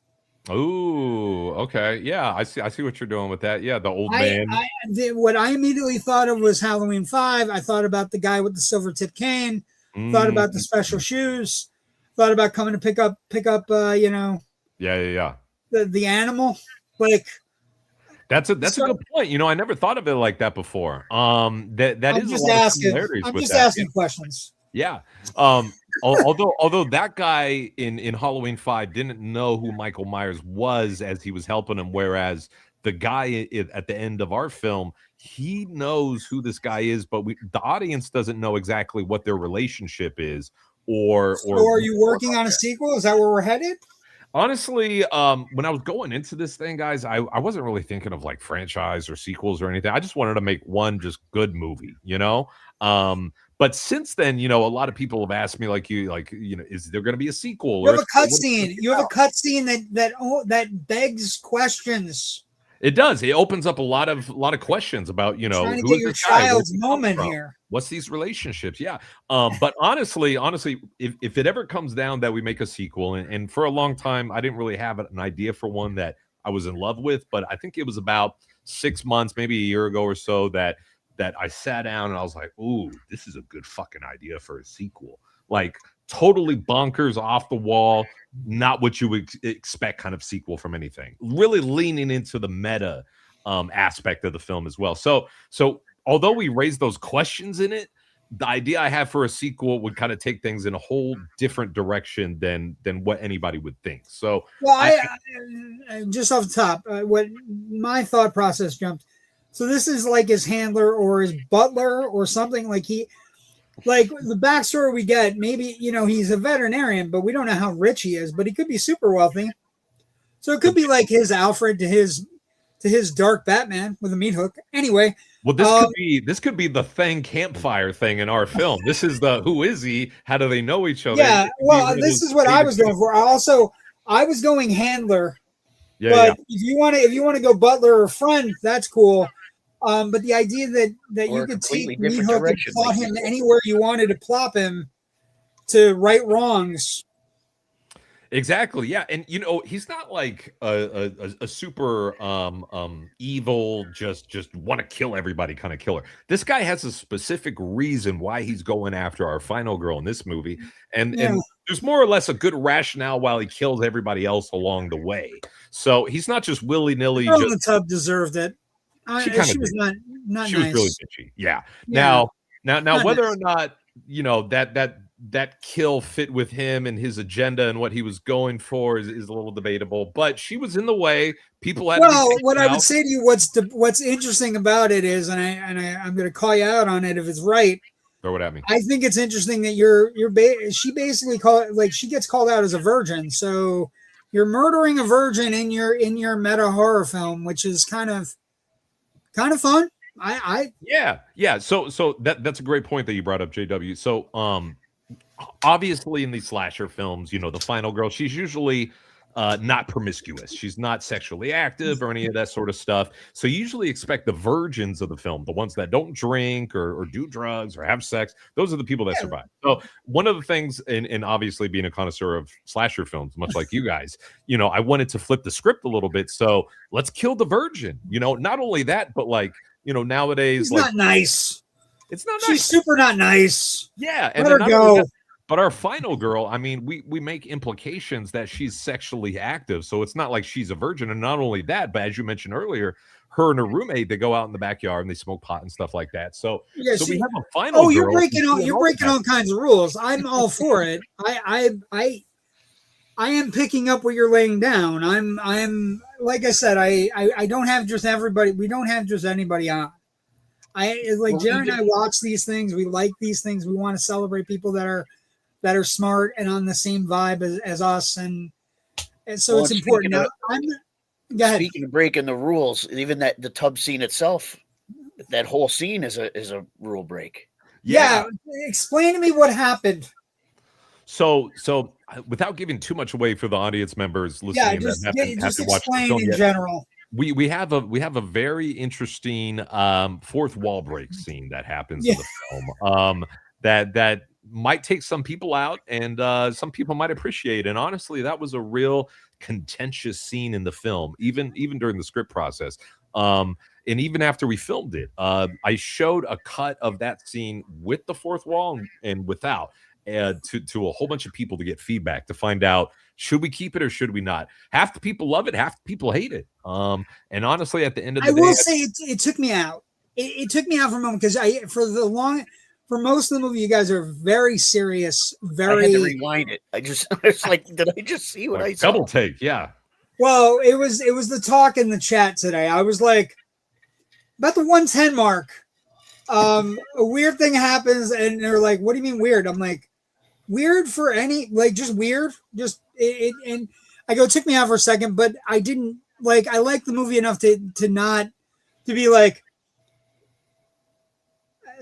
Ooh, okay. Yeah, I see what you're doing with that. Yeah, the old man. What I immediately thought of was Halloween 5. I thought about the guy with the silver tip cane. Thought about the special shoes. Thought about coming to pick up. Yeah. The animal. Like that's a good point. I never thought of it like that before. That I'm is just a lot asking. of similarities I'm with just that. asking questions. Yeah. Although that guy in Halloween 5 didn't know who Michael Myers was as he was helping him, whereas the guy at the end of our film, he knows who this guy is, but the audience doesn't know exactly what their relationship is. Or are you working on a sequel? Is that where we're headed? Honestly, when I was going into this thing, guys, I wasn't really thinking of like franchise or sequels or anything. I just wanted to make one just good movie, But since then, a lot of people have asked me, is there going to be a sequel? You have a cutscene. You have a cutscene that begs questions. It does. It opens up a lot of questions about trying to get your child's moment here. What's these relationships? Yeah. But honestly, if it ever comes down that we make a sequel, and for a long time I didn't really have an idea for one that I was in love with, but I think it was about 6 months, maybe a year ago or so that I sat down and I was like, ooh, this is a good fucking idea for a sequel. Like totally bonkers, off the wall, not what you would expect kind of sequel from anything. Really leaning into the meta aspect of the film as well. So although we raised those questions in it, the idea I have for a sequel would kind of take things in a whole different direction than what anybody would think. So, well, I just off the top, what my thought process jumped. So this is like his handler or his butler or something. Like the backstory we get, maybe he's a veterinarian, but we don't know how rich he is. But he could be super wealthy. So it could be like his Alfred to his dark Batman with a meat hook. Anyway. Well, this could be the Thing campfire thing in our film. This is the who is he? How do they know each other? Yeah, well, this is what I was going for. I was going handler. Yeah, but if you want to go butler or friend, that's cool. But the idea that you could take Meathook and plot him anywhere you wanted to plop him to right wrongs. Exactly. Yeah. And he's not like a super evil, just want to kill everybody kind of killer. This guy has a specific reason why he's going after our final girl in this movie. And there's more or less a good rationale while he kills everybody else along the way. So he's not just willy-nilly. Girl in the tub deserved it. She was not nice. She was really bitchy. Yeah. Now whether or not that kill fit with him and his agenda and what he was going for is a little debatable, but she was in the way. People had. Well, what I would say to you, what's interesting about it is, and I'm going to call you out on it if it's right. Throw it at me. I think it's interesting that she basically she gets called out as a virgin, so you're murdering a virgin in your meta horror film, which is kind of fun. Yeah. So that's a great point that you brought up, JW. So obviously in these slasher films, the final girl, she's usually not promiscuous. She's not sexually active or any of that sort of stuff. So you usually expect the virgins of the film, the ones that don't drink or do drugs or have sex. Those are the people that survive. So one of the things, and obviously being a connoisseur of slasher films, much like you guys, I wanted to flip the script a little bit. So let's kill the virgin. Not only that, but nowadays, it's not nice. It's not nice. She's super not nice. Yeah. Let her go. But our final girl, I mean, we make implications that she's sexually active. So it's not like she's a virgin. And not only that, but as you mentioned earlier, her and her roommate, they go out in the backyard and they smoke pot and stuff like that. So, we have a final girl. You're breaking all kinds of rules. I'm all for it. I am picking up what you're laying down. I'm like I said, I don't have just everybody. We don't have just anybody on. Jerry and I watch these things. We like these things. We want to celebrate people that are smart and on the same vibe as us, and so it's important. Go ahead. Speaking of breaking the rules, even the tub scene itself, that whole scene is a rule break. Yeah, explain to me what happened. So without giving too much away for the audience members listening, just have to watch explain the film in general. We have a very interesting fourth wall break scene that happens in the film that might take some people out and some people might appreciate. And honestly, that was a real contentious scene in the film, even during the script process. And even after we filmed it, I showed a cut of that scene with the fourth wall and without to a whole bunch of people to get feedback to find out, should we keep it or should we not? Half the people love it, half the people hate it. And honestly, at the end of the day, I will say it took me out. It took me out for a moment because for most of the movie, you guys are very serious. I had to rewind it. It's like, did I just see what I saw? Double take, yeah. Well, it was the talk in the chat today. I was like, about the 110 mark, a weird thing happens, and they're like, "What do you mean weird?" I'm like, "Weird for any just weird, just it." And I go, it took me out for a second, but I didn't like. I liked the movie enough to be like.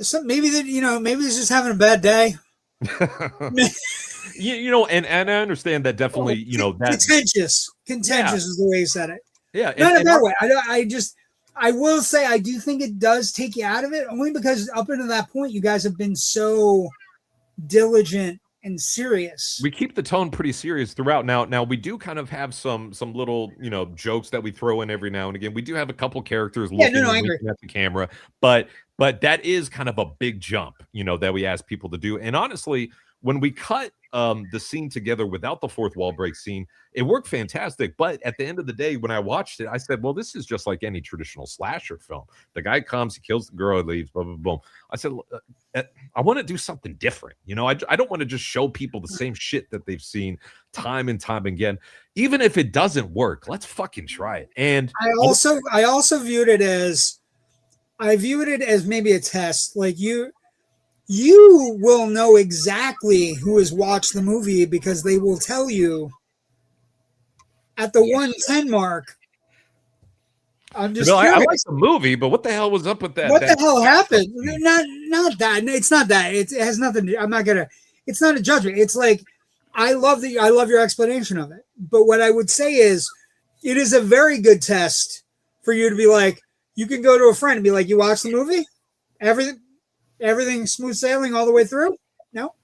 So maybe maybe he's just having a bad day. And I understand that definitely, that contentious is the way he said it. Yeah, not in a bad way. I will say I do think it does take you out of it, only because up until that point, you guys have been so diligent and serious. We keep the tone pretty serious throughout. Now we do kind of have some little jokes that we throw in every now and again. We do have a couple characters looking at the camera, but that is kind of a big jump, that we ask people to do. And honestly, when we cut the scene together without the fourth wall break scene, it worked fantastic. But at the end of the day, when I watched it, I said, well, this is just like any traditional slasher film. The guy comes, he kills the girl, leaves, blah, blah, blah. I said, I want to do something different. I don't want to just show people the same shit that they've seen time and time again. Even if it doesn't work, let's fucking try it. And I also viewed it as maybe a test. Like you will know exactly who has watched the movie because they will tell you at the 110 mark. I'm just I like the movie, but what the hell was up with that? What the hell happened? Not that. It's not that. It has nothing. It's not a judgment. It's like I love your explanation of it. But what I would say is, it is a very good test for you to be like, you can go to a friend and be like, you watch the movie? Everything smooth sailing all the way through? No?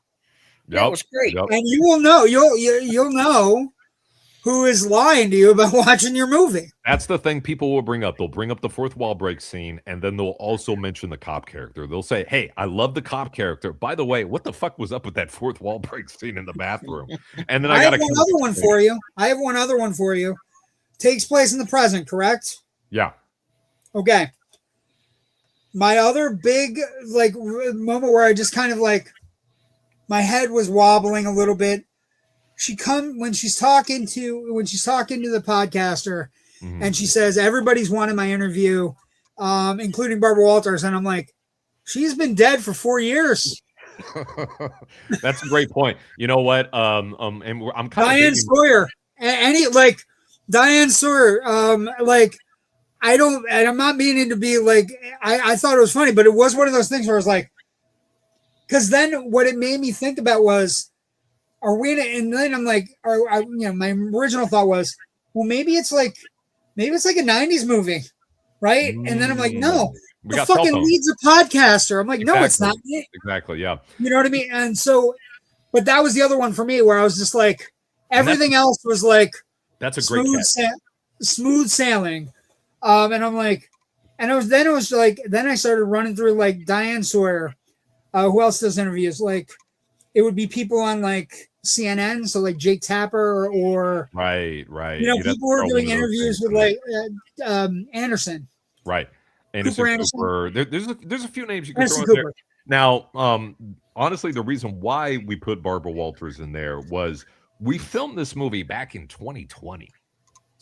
That was great. Yep. And you will know, you'll know who is lying to you about watching your movie. That's the thing people will bring up. They'll bring up the fourth wall break scene, and then they'll also mention the cop character. They'll say, hey, I love the cop character. By the way, what the fuck was up with that fourth wall break scene in the bathroom? And then I have one other one for you. Takes place in the present, correct? Yeah. Okay. My other big moment where I just kind of my head was wobbling a little bit. When she's talking to the podcaster, and she says, everybody's wanted my interview, including Barbara Walters. And I'm like, she's been dead for 4 years. That's a great point. You know what? And I'm kind Diane Sawyer. Diane Sawyer. I'm not meaning to be I thought it was funny, but it was one of those things where I was like, because then what it made me think about was, are we? And then I'm like, my original thought was, well, maybe it's like a '90s movie, right? And then I'm like, no, We the got cell fucking phones. lead's a podcaster. I'm like, no, it's not. Exactly. Yeah. You know what I mean? And so, but that was the other one for me where I was just like, everything else was like, that's a great smooth sailing. And I'm like, and then I started running through like Diane Sawyer. Who else does interviews? Like, it would be people on like CNN, so like Jake Tapper or right. You know, people were doing interviews with like Anderson. Right. Anderson. Cooper. There's a few names you can Anderson throw in Cooper. there. Now, honestly, the reason why we put Barbara Walters in there was we filmed this movie back in 2020.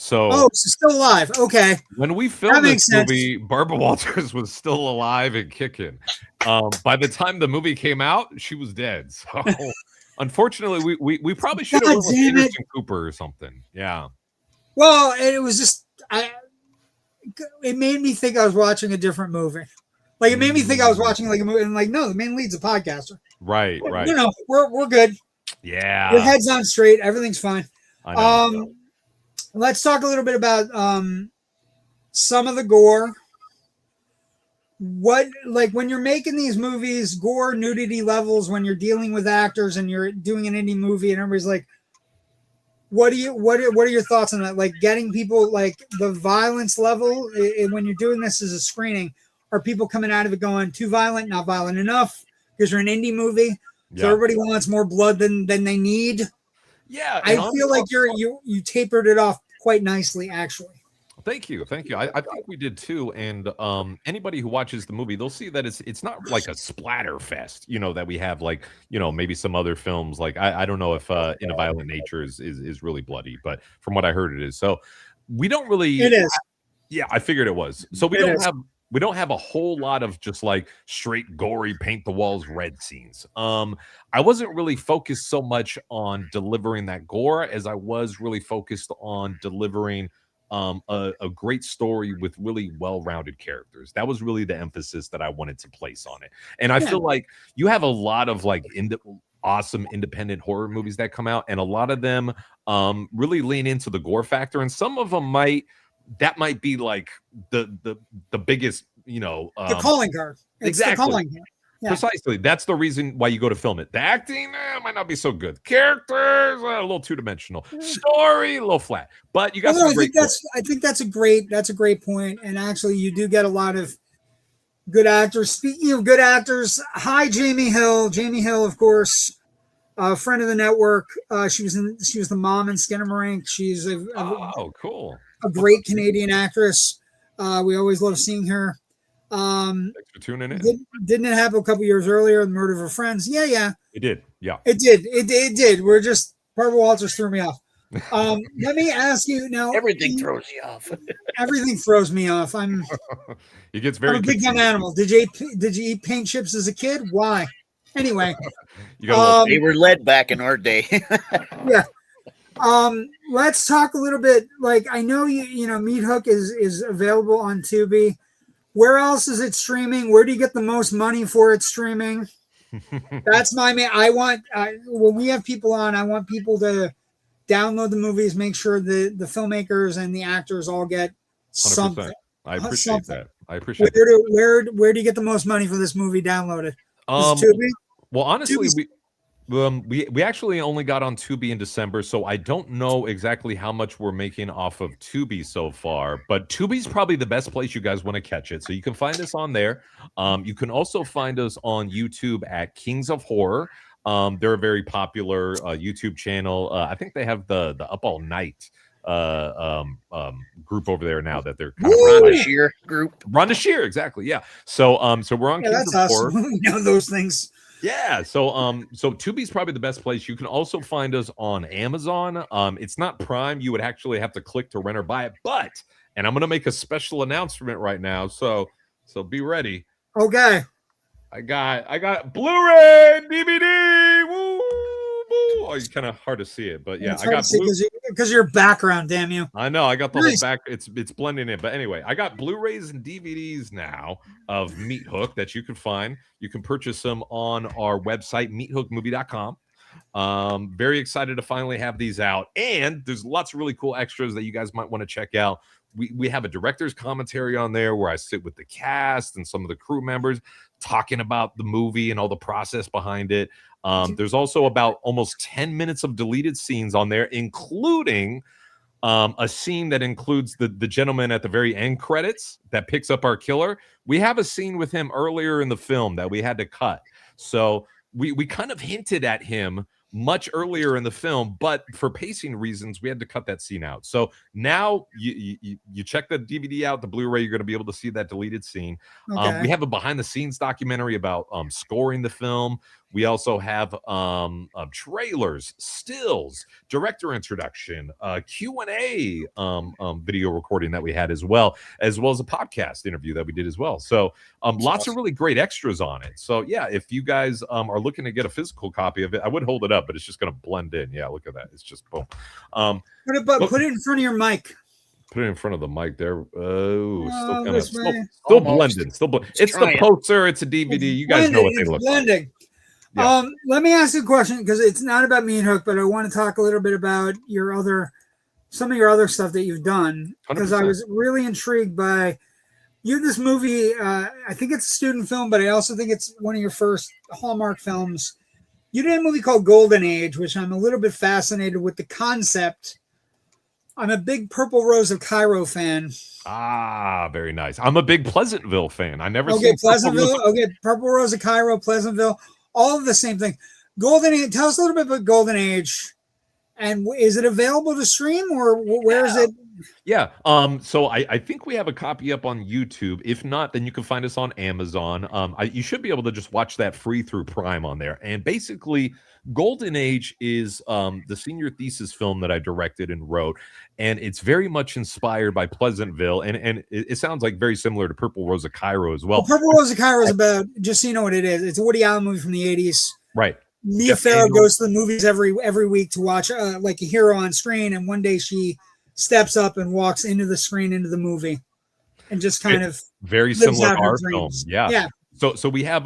So she's still alive. Okay. When we filmed this movie, Barbara Walters was still alive and kicking. By the time the movie came out, she was dead. So unfortunately, we probably should have went with Anderson Cooper or something. Yeah. Well, it was just it made me think I was watching a different movie. Like it made me think I was watching like a movie, and like no, the main lead's a podcaster. Right. No, we're good. Yeah. Your head's on straight. Everything's fine. I know. Let's talk a little bit about some of the gore. What, like, when you're making these movies, gore, nudity levels, when you're dealing with actors and you're doing an indie movie, and everybody's like, what are your thoughts on that? Like, getting people, like, the violence level when you're doing this as a screening, are people coming out of it going too violent, not violent enough? Because you're an indie movie, so everybody wants more blood than they need. Yeah, I feel like you tapered it off quite nicely, actually. Thank you. I think we did too. And anybody who watches the movie, they'll see that it's not like a splatter fest, you know, that we have like, you know, maybe some other films. Like I don't know if In a Violent Nature is really bloody, but from what I heard, it is. So we don't really. It is. Yeah, I figured it was. So we don't have a whole lot of just like straight gory paint the walls red scenes. I wasn't really focused so much on delivering that gore as I was really focused on delivering a great story with really well-rounded characters. That was really the emphasis that I wanted to place on it. And I feel like you have a lot of like awesome independent horror movies that come out, and a lot of them really lean into the gore factor, and some of them might be like the biggest, you know, the calling card. Exactly. The calling card. Yeah. Precisely. That's the reason why you go to film it. The acting might not be so good. Characters a little two-dimensional. Story a little flat. But you got some great. I think that's a great point. And actually, you do get a lot of good actors. Speaking of good actors, hi Jamie Hill. Jamie Hill, of course, a friend of the network. She was the mom in Skinamarink. She's cool. A great Canadian actress. We always love seeing her. Thanks for tuning in. Didn't it happen a couple years earlier? The murder of her friends. Yeah. It did. Yeah. It did. We're just Barbara Walters threw me off. Let me ask you now. Everything throws you off. Everything throws me off. He gets very. I'm a big dumb animal. Did you eat paint chips as a kid? Why? Anyway, they were lead back in our day. Yeah. Let's talk a little bit. Like, I know you know Meathook is available on Tubi. Where else is it streaming? Where do you get the most money for it streaming? That's my main. I want when we have people on, I want people to download the movies, make sure the filmmakers and the actors all get 100%. Something. I appreciate that. I appreciate where do you get the most money for this movie downloaded? Tubi? Well, honestly, we actually only got on Tubi in December, so I don't know exactly how much we're making off of Tubi so far, but Tubi's probably the best place you guys want to catch it. So you can find us on there. You can also find us on YouTube at Kings of Horror. They're a very popular YouTube channel. I think they have the Up All Night group over there now that they're kind of Rhonda Shear group. Rhonda Shear, exactly. Yeah. So we're on Kings of Horror. We know those things. Yeah, so Tubi's probably the best place. You can also find us on Amazon. It's not Prime. You would actually have to click to rent or buy it, and I'm gonna make a special announcement right now. So be ready. Okay. I got Blu-ray DVD. Woo, woo. Oh, it's kind of hard to see it, but yeah, I got because your background, damn you. I know, I got the whole back. It's blending in, but anyway, I got Blu-rays and DVDs now of Meathook that you can find. You can purchase them on our website, meathookmovie.com. Very excited to finally have these out, and there's lots of really cool extras that you guys might want to check out. We have a director's commentary on there where I sit with the cast and some of the crew members talking about the movie and all the process behind it. There's also about almost 10 minutes of deleted scenes on there, including a scene that includes the gentleman at the very end credits that picks up our killer. We have a scene with him earlier in the film that we had to cut. So we kind of hinted at him much earlier in the film, but for pacing reasons, we had to cut that scene out. So now you check the DVD out, the Blu-ray, you're going to be able to see that deleted scene. Okay. We have a behind-the-scenes documentary about scoring the film. We also have trailers, stills, director introduction, Q&A video recording that we had as well as a podcast interview that we did as well. So lots of really great extras on it. So yeah, if you guys are looking to get a physical copy of it, I would hold it up, but it's just going to blend in. Yeah, look at that. It's just boom. Put it in front of your mic. Put it in front of the mic there. Oh, still kind of Still blending. It's the poster. It's a DVD. You guys know what they look like. Yeah. Let me ask you a question, because it's not about Meathook, but I want to talk a little bit about some of your other stuff that you've done, because I was really intrigued by this movie. I think it's a student film, but I also think it's one of your first Hallmark films. You did a movie called Golden Age, which I'm a little bit fascinated with the concept. I'm a big Purple Rose of Cairo fan. Ah, very nice. I'm a big Pleasantville fan. I never seen Pleasantville. Purple Rose of Cairo, Pleasantville. All of the same thing. Golden Age. Tell us a little bit about Golden Age, and is it available to stream, or where is it? Yeah. So I think we have a copy up on YouTube. If not, then you can find us on Amazon. You should be able to just watch that free through Prime on there. And basically, Golden Age is the senior thesis film that I directed and wrote, and it's very much inspired by Pleasantville, and it sounds like very similar to Purple Rose of Cairo as well. Purple Rose of Cairo is about, just so you know what it is, it's a Woody Allen movie from the 80s. Right. Mia Farrow goes to the movies every week to watch like a hero on screen, and one day she steps up and walks into the screen, into the movie, and just kind of very similar to our film. Yeah. So we have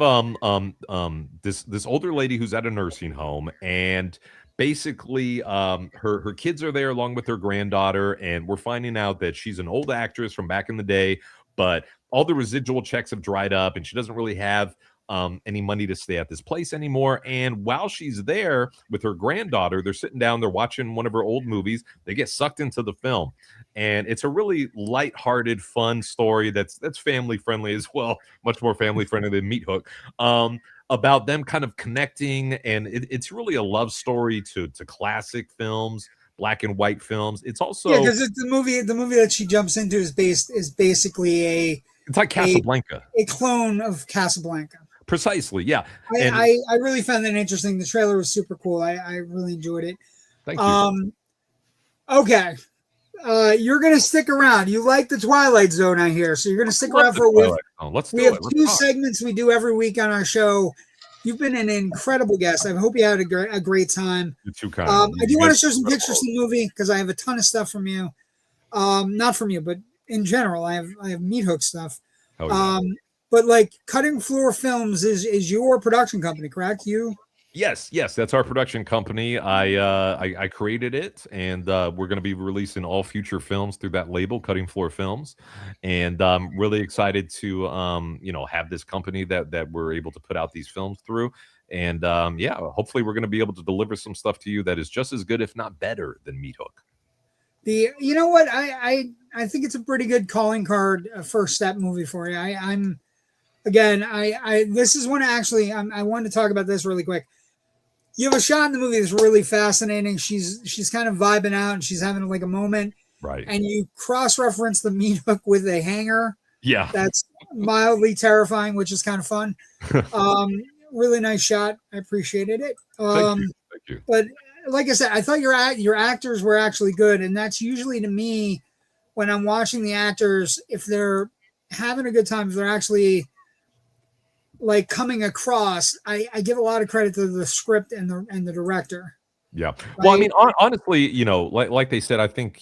this older lady who's at a nursing home, and basically her kids are there along with her granddaughter, and we're finding out that she's an old actress from back in the day, but all the residual checks have dried up, and she doesn't really have any money to stay at this place anymore. And while she's there with her granddaughter, they're sitting down, they're watching one of her old movies, they get sucked into the film. And it's a really lighthearted, fun story that's family friendly as well, much more family friendly than Meathook, about them kind of connecting. And it's really a love story to classic films, black and white films. It's also because the movie that she jumps into is basically it's like Casablanca, a clone of Casablanca. Precisely, yeah. I really found that interesting. The trailer was super cool. I really enjoyed it. Thank you. Okay. You're going to stick around. You like the Twilight Zone, I hear. So you're going to stick around for a while. We have two segments we do every week on our show. You've been an incredible guest. I hope you had a great time. You're too kind. I do want to show some pictures from the movie, because I have a ton of stuff from you. Not from you, but in general. I have Meathook stuff. Oh, yeah. But like Cutting Floor Films is your production company, correct? Yes, that's our production company. I created it, and we're going to be releasing all future films through that label, Cutting Floor Films. And I'm really excited to have this company that we're able to put out these films through. And hopefully we're going to be able to deliver some stuff to you that is just as good, if not better, than Meathook. You know what? I think it's a pretty good calling card, first step movie for you. This is one I wanted to talk about this really quick. You have a shot in the movie that's really fascinating. She's kind of vibing out, and she's having like a moment. Right. And you cross-reference the Meathook with a hanger. Yeah. That's mildly terrifying, which is kind of fun. Really nice shot. I appreciated it. Thank you. But like I said, I thought your actors were actually good, and that's usually, to me, when I'm watching the actors, if they're having a good time, if they're actually like coming across, I give a lot of credit to the script and the director. Yeah. Right? Well, I mean, honestly, like they said, I think,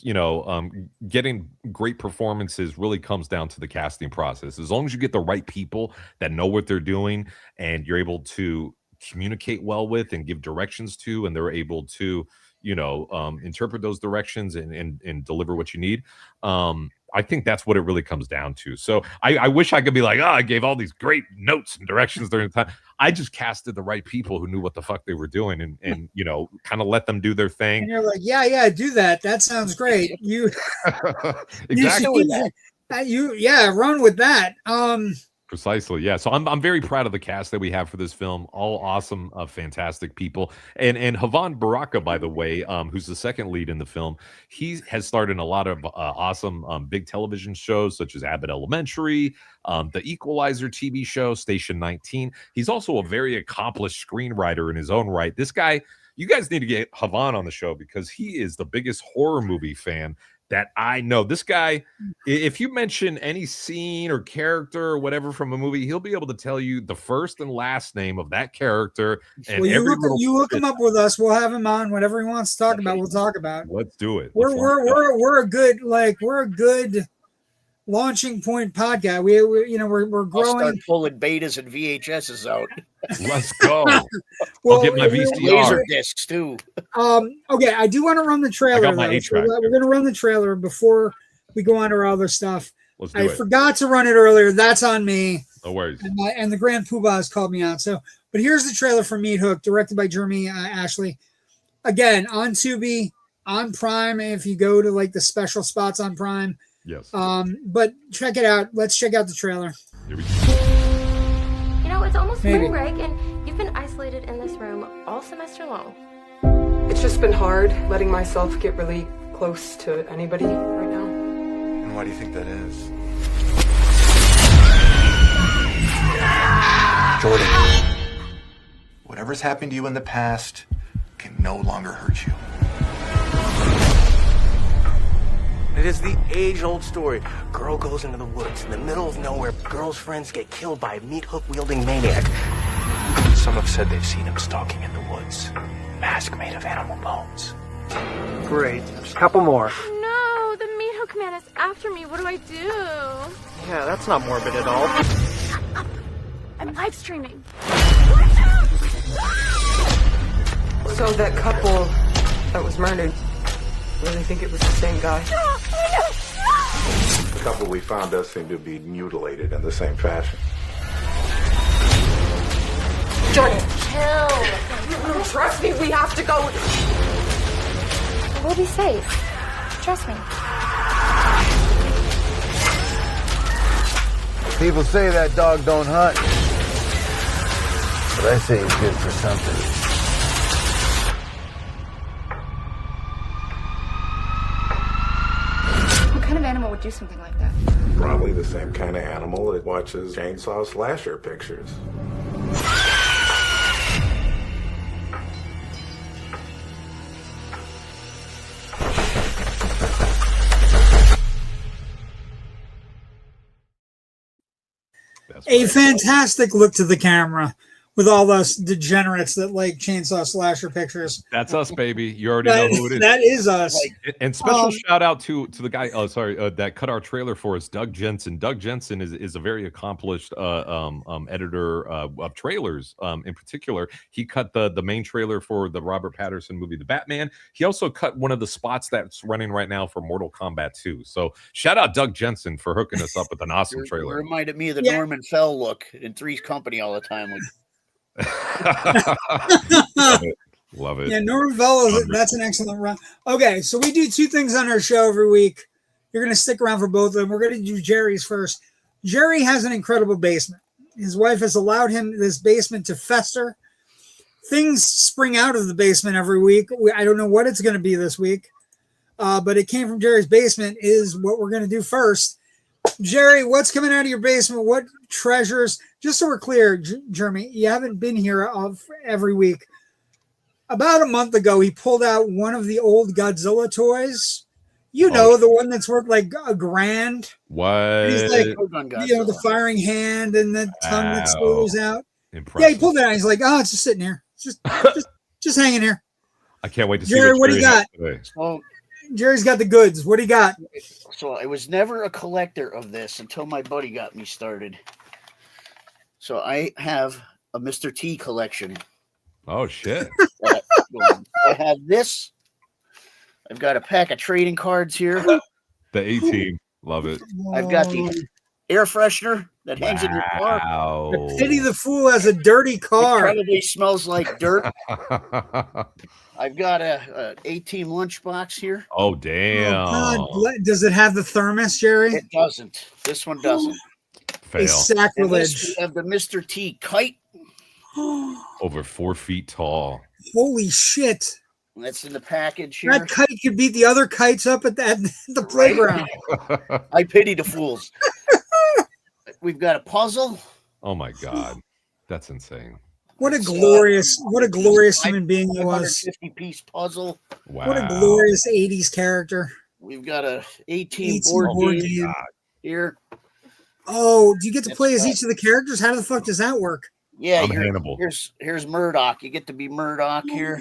getting great performances really comes down to the casting process. As long as you get the right people that know what they're doing, and you're able to communicate well with and give directions to, and they're able to, interpret those directions and deliver what you need. I think that's what it really comes down to. So I wish I could be like, I gave all these great notes and directions during the time. I just casted the right people who knew what the fuck they were doing and kind of let them do their thing. And you're like, yeah, do that. That sounds great. You exactly. Run with that. Precisely, yeah. So I'm very proud of the cast that we have for this film. All awesome, fantastic people. And Havan Baraka, by the way, who's the second lead in the film, he has starred in a lot of awesome big television shows such as Abbott Elementary, the Equalizer TV show, Station 19. He's also a very accomplished screenwriter in his own right. This guy, you guys need to get Havan on the show because he is the biggest horror movie fan that I know. This guy, if you mention any scene or character or whatever from a movie, he'll be able to tell you the first and last name of that character. And you look him up with us. We'll have him on. Whatever he wants to talk about, we'll talk about. Let's do it. We're a good launching point podcast. We're growing. I'll start pulling betas and VHSs out. Let's go. I'll get my VCR. Laser discs too. Okay, I do want to run the trailer. I got my 8-track. We're going to run the trailer before we go on to our other stuff. Let's do it. Forgot to run it earlier. That's on me. No worries. And the Grand Poobah has called me out. But here's the trailer for Meathook, directed by Jermey Ashley. Again, on Tubi, on Prime. If you go to like the special spots on Prime. Yes. But check it out. Let's check out the trailer. Here we go. It's almost spring break, and you've been isolated in this room all semester long. It's just been hard letting myself get really close to anybody right now. And why do you think that is? Jordan, whatever's happened to you in the past can no longer hurt you. It is the age-old story. Girl goes into the woods in the middle of nowhere. Girl's friends get killed by a meat-hook-wielding maniac. Some have said they've seen him stalking in the woods. Mask made of animal bones. Great. Just a couple more. No, the meat hook man is after me. What do I do? Yeah, that's not morbid at all. I'm live streaming. So that couple that was murdered, really think it was the same guy? The couple we found does seem to be mutilated in the same fashion. Jordan, Chill. trust me, we have to go. We'll be safe. Trust me. People say that dog don't hunt, but I say he's good for something. What kind of animal would do something like that? Probably the same kind of animal that watches chainsaw slasher pictures. A fantastic look to the camera with all those degenerates that like chainsaw slasher pictures. That's us, baby. You already know who it is. That is us. And special shout out to the guy. That cut our trailer for us, Doug Jensen. Doug Jensen is a very accomplished editor of trailers. In particular, he cut the main trailer for the Robert Pattinson movie, The Batman. He also cut one of the spots that's running right now for Mortal Kombat 2. So shout out Doug Jensen for hooking us up with an awesome trailer. It reminded me of the Norman Fell look in Three's Company all the time. Like, Love it. Yeah, Norman Vell, that's an excellent run. Okay, so we do two things on our show every week. You're going to stick around for both of them. We're going to do Jerry's first. Jerry has an incredible basement. His wife has allowed him this basement to fester. Things spring out of the basement every week. I don't know what it's going to be this week, but it came from Jerry's basement is what we're going to do first. Jerry, what's coming out of your basement? What treasures? Just so we're clear, Jeremy, you haven't been here every week. About a month ago, he pulled out one of the old Godzilla toys. You know, the one that's worth like $1,000. What? He's like, the firing hand and the tongue that spills out. Impressive. Yeah, he pulled it out. He's like, it's just sitting here. Just hanging here. I can't wait to see Jerry, what do you got? Well, Jerry's got the goods. What do you got? So I was never a collector of this until my buddy got me started. So I have a Mr. T collection Oh shit! I have this. I've got a pack of trading cards here. The A-Team, love it. I've got the air freshener that hangs in your car. Wow. Pity the fool has a dirty It car. probably smells like dirt. I've got a A-Team lunchbox here. Oh damn! Oh, God. Does it have the thermos, Jerry? It doesn't. This one doesn't. Fail. A sacrilege. We have the Mr. T kite. Over 4 feet tall. Holy shit! That's in the package here. That kite could beat the other kites up at the playground. I pity the fools. We've got a puzzle. Oh my god, that's insane. What a glorious human being he was. 50-piece puzzle. Wow. What a glorious 80s character. We've got a 18 board game here. Oh, do you get to play as each of the characters? How the fuck does that work? Yeah, I'm Hannibal. Here's Murdoch. You get to be Murdoch here.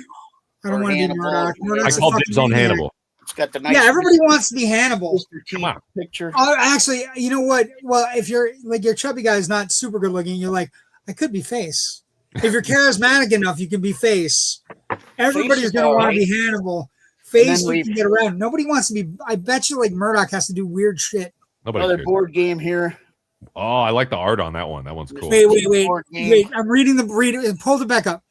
I don't want to be Murdoch. I call dibs on Hannibal. It's got the nice. Yeah, everybody wants to be Hannibal. Mr. T picture. Actually, you know what? Well, if you're like your chubby guy is not super good looking, you're like, I could be Face. If you're charismatic enough, you can be Face. Everybody's going to want to be Hannibal. Face, we can get around. Nobody wants to be. I bet you like Murdoch has to do weird shit. Another board game here. Oh, I like the art on that one. That one's cool. Wait. I'm reading pulled it back up.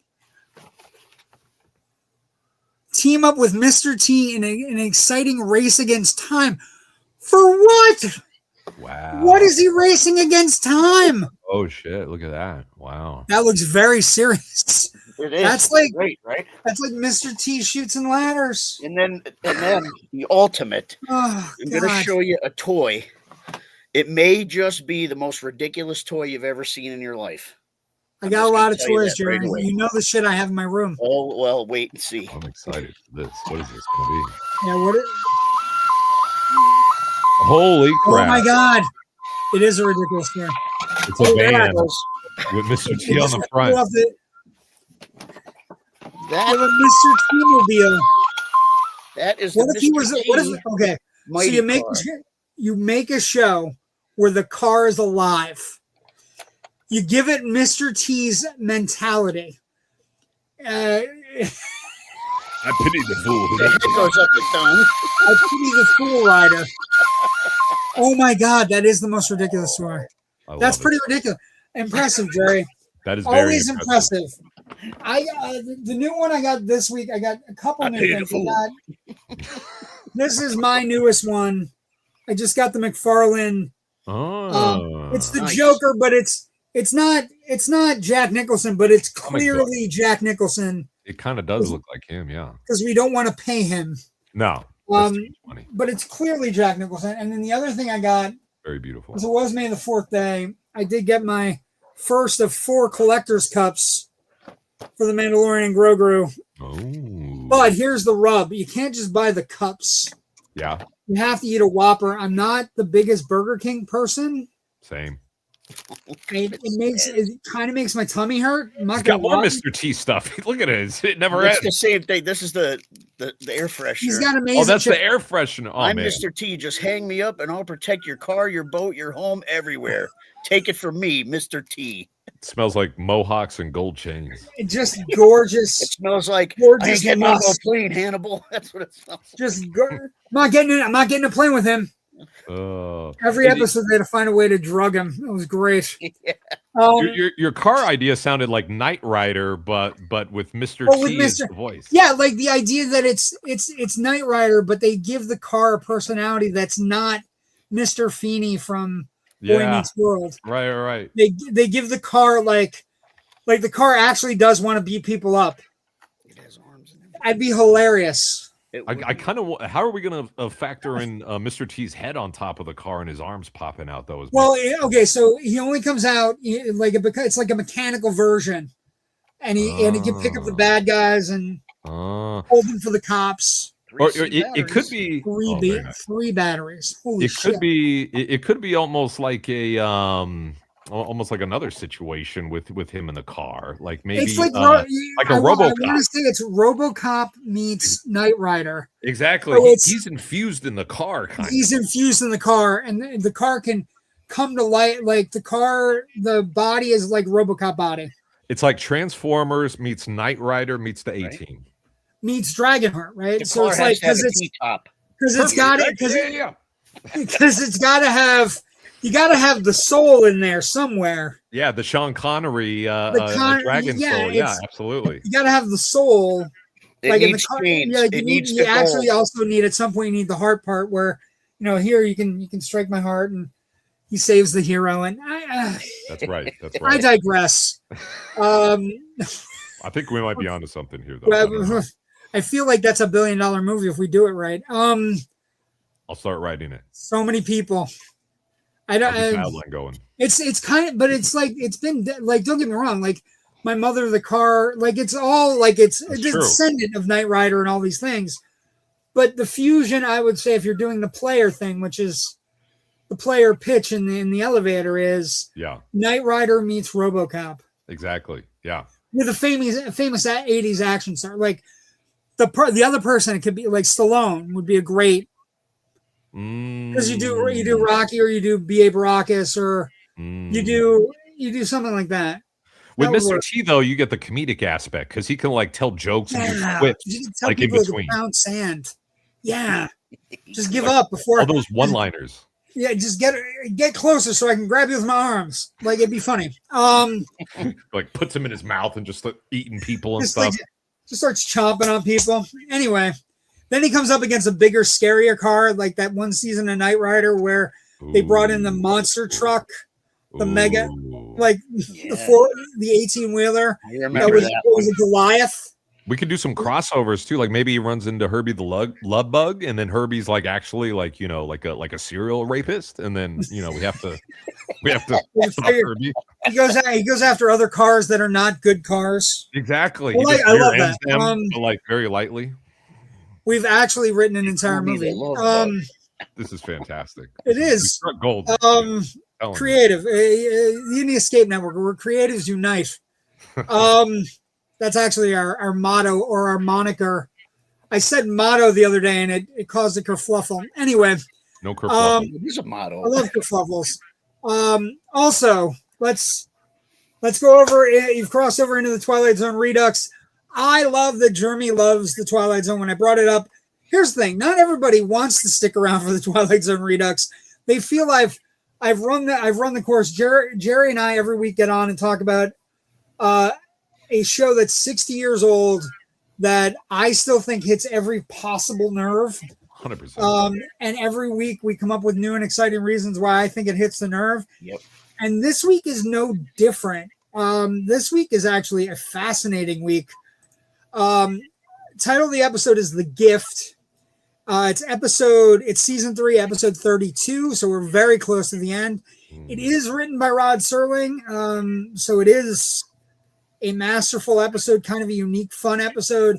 Team up with Mr. T in an exciting race against time. For what? Wow. What is he racing against time? Oh shit! Look at that! Wow. That looks very serious. It is. That's like great, right? That's like Mr. T shoots and ladders. And then the ultimate. Oh, I'm going to show you a toy. It may just be the most ridiculous toy you've ever seen in your life. I got a lot of toys, Jerry. You know the shit I have in my room. Oh, well, wait and see. I'm excited for this. What is this going to be? Yeah, what? Holy crap! Oh my god! It is a ridiculous toy. It's a van with Mr. T on the front. That a Mr. T-mobile. That is. What if he was? What if? Okay, so you make a show where the car is alive. You give it Mr. T's mentality. I pity the fool. It goes up the tongue. I pity the fool rider. Oh my god, that is the most ridiculous story. That's pretty ridiculous. Impressive, Jerry. That is very always impressive. I the new one I got this week. I got a couple new things. This is my newest one. I just got the McFarlane. It's the Joker, but it's not Jack Nicholson, but it's clearly Jack Nicholson. It kind of does look like him, yeah. Because we don't want to pay him. No. But it's clearly Jack Nicholson. And then the other thing I got, very beautiful. because it was May the 4th day, I did get my first of 4 collector's cups for the Mandalorian and Grogu. Oh. But here's the rub: you can't just buy the cups. Yeah. You have to eat a Whopper. I'm not the biggest Burger King person. Same. It kind of makes my tummy hurt. He's got more Mr. T stuff. Look at it. It never ends. It's the same thing. This is the air freshener. He's got amazing. Oh, that's the air freshener. Oh, I'm man. Mr. T. Just hang me up and I'll protect your car, your boat, your home, everywhere. Take it from me, Mr. T. It smells like mohawks and gold chains. Just gorgeous. It smells like gorgeous. I ain't getting on a plane, Hannibal. That's what it smells like. Just I'm not getting a plane with him. Every episode they had to find a way to drug him. It was great. Yeah. Your car idea sounded like Knight Rider, but with Mr. T as the voice. Yeah, like the idea that it's Knight Rider, but they give the car a personality that's not Mr. Feeney from Boy Meets World. Right. They give the car like the car actually does want to beat people up. It has arms in it. That'd be hilarious. I kind of. How are we going to factor in Mr. T's head on top of the car and his arms popping out though? Okay, so he only comes out it's like a mechanical version, and he can pick up the bad guys and hold them for the cops. Or it could be three batteries. Holy shit. It could be almost like a almost like another situation with him in the car, like maybe it's like a RoboCop. I want to say it's RoboCop meets Knight Rider. Exactly. So he's infused in the car. He's infused in the car, and the car can come to light. Like the body is like RoboCop body. It's like Transformers meets Knight Rider meets the A-Team. Meets Dragonheart, right? The So car it's has like to have because a it's T-top. because it's got it Yeah. because it's got to have you got to have the soul in there somewhere. Yeah, the Sean Connery dragon yeah, soul. Yeah, it's- absolutely. You got to have the soul. It like in the needs car, chains. yeah, like It you needs you the actually gold. also need at some point you need the heart part where here you can strike my heart and he saves the hero and That's right. That's I right. digress. I think we might be onto something here, though. I feel like that's $1 billion movie if we do it right. I'll start writing it. So many people. How's the outline going? It's kind of, but it's like it's been like don't get me wrong, like My Mother, the Car, like it's all like it's a descendant of Knight Rider and all these things. But the fusion, I would say, if you're doing the player thing, which is the player pitch in the elevator, is Knight Rider meets RoboCop. Exactly. Yeah. With a famous 80s action star. Like the other person, it could be like Stallone would be a great, because you do Rocky or you do B.A. Baracus or you do something like that. With Mr. T, though, you get the comedic aspect because he can like tell jokes and do quips tell like in people between. To pound sand. Yeah, just give up before all those one-liners. Yeah, just get closer so I can grab you with my arms. Like it'd be funny. Like puts him in his mouth and just eating people and just stuff. Just starts chomping on people. Anyway, then he comes up against a bigger, scarier car, like that one season of Knight Rider where they brought in the monster truck, the mega, like the 18-wheeler. I remember that. Was a Goliath. We could do some crossovers too. Like maybe he runs into Herbie the Love Bug, and then Herbie's like actually like like a serial rapist, and then we have to stop Herbie. He goes after other cars that are not good cars. Exactly. Well, he I love that. them, but, like very lightly. We've actually written an entire movie. This is fantastic. It is gold. Creative. The Indie Escape Network, where creatives unite. That's actually our motto or our moniker. I said motto the other day and it caused a kerfluffle. Anyway. No kerfluffle. It is a motto. I love kerfluffles. Also, let's go over. You've crossed over into the Twilight Zone Redux. I love that Jermey loves the Twilight Zone. When I brought it up, here's the thing: not everybody wants to stick around for the Twilight Zone Redux. They feel I've run the course. Jerry and I every week get on and talk about a show that's 60 years old that I still think hits every possible nerve. 100%. And every week we come up with new and exciting reasons why I think it hits the nerve. Yep. And this week is no different. This week is actually a fascinating week. Title of the episode is The Gift. It's season 3, episode 32. So we're very close to the end. It is written by Rod Serling. So it is a masterful episode, kind of a unique, fun episode.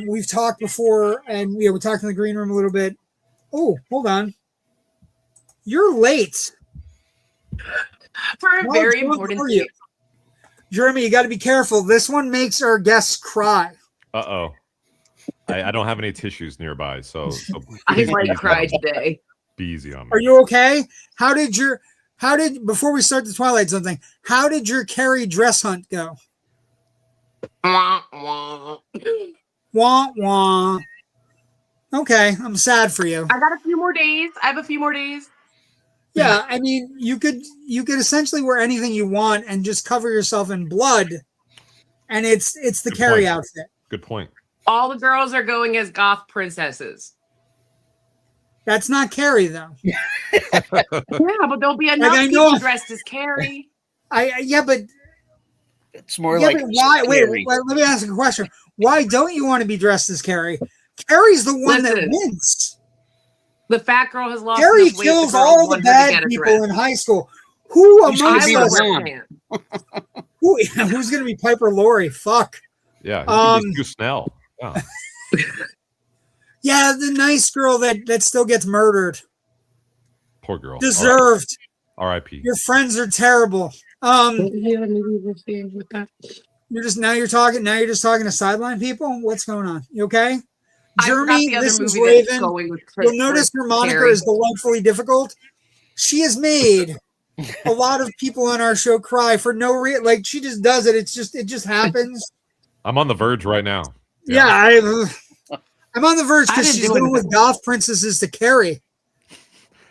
We've talked before, and we talked in the green room a little bit. Oh, hold on. You're late. For a very important thing. Jeremy, you got to be careful. This one makes our guests cry. Uh-oh. I don't have any tissues nearby, so I might cry today. Be easy on me. Are you okay? Before we start the Twilight Zone thing, how did your Carrie dress hunt go? Wah, wah. Wah, wah. Okay, I'm sad for you. I got a few more days. I have a few more days. Yeah, I mean, you could essentially wear anything you want and just cover yourself in blood, and it's the Carrie outfit. Good point. All the girls are going as goth princesses. That's not Carrie, though. Yeah, but there'll be enough people dressed as Carrie. But it's more like why? Wait, let me ask you a question. Why don't you want to be dressed as Carrie? Carrie's the one that wins. The fat girl has lost. Carrie kills all the bad people in high school. Who amongst us? Who's going to be Piper Laurie? Fuck. Yeah, too Snell. Yeah. Yeah, the nice girl that still gets murdered. Poor girl. Deserved. R.I.P. Your friends are terrible. You're just talking to sideline people. What's going on? You okay? Jermey, this is Raven. You'll notice her moniker is delightfully difficult. She has made a lot of people on our show cry for no reason. Like she just does it. It just happens. I'm on the verge right now. Yeah, I'm on the verge because she's going with goth princesses to Carrie.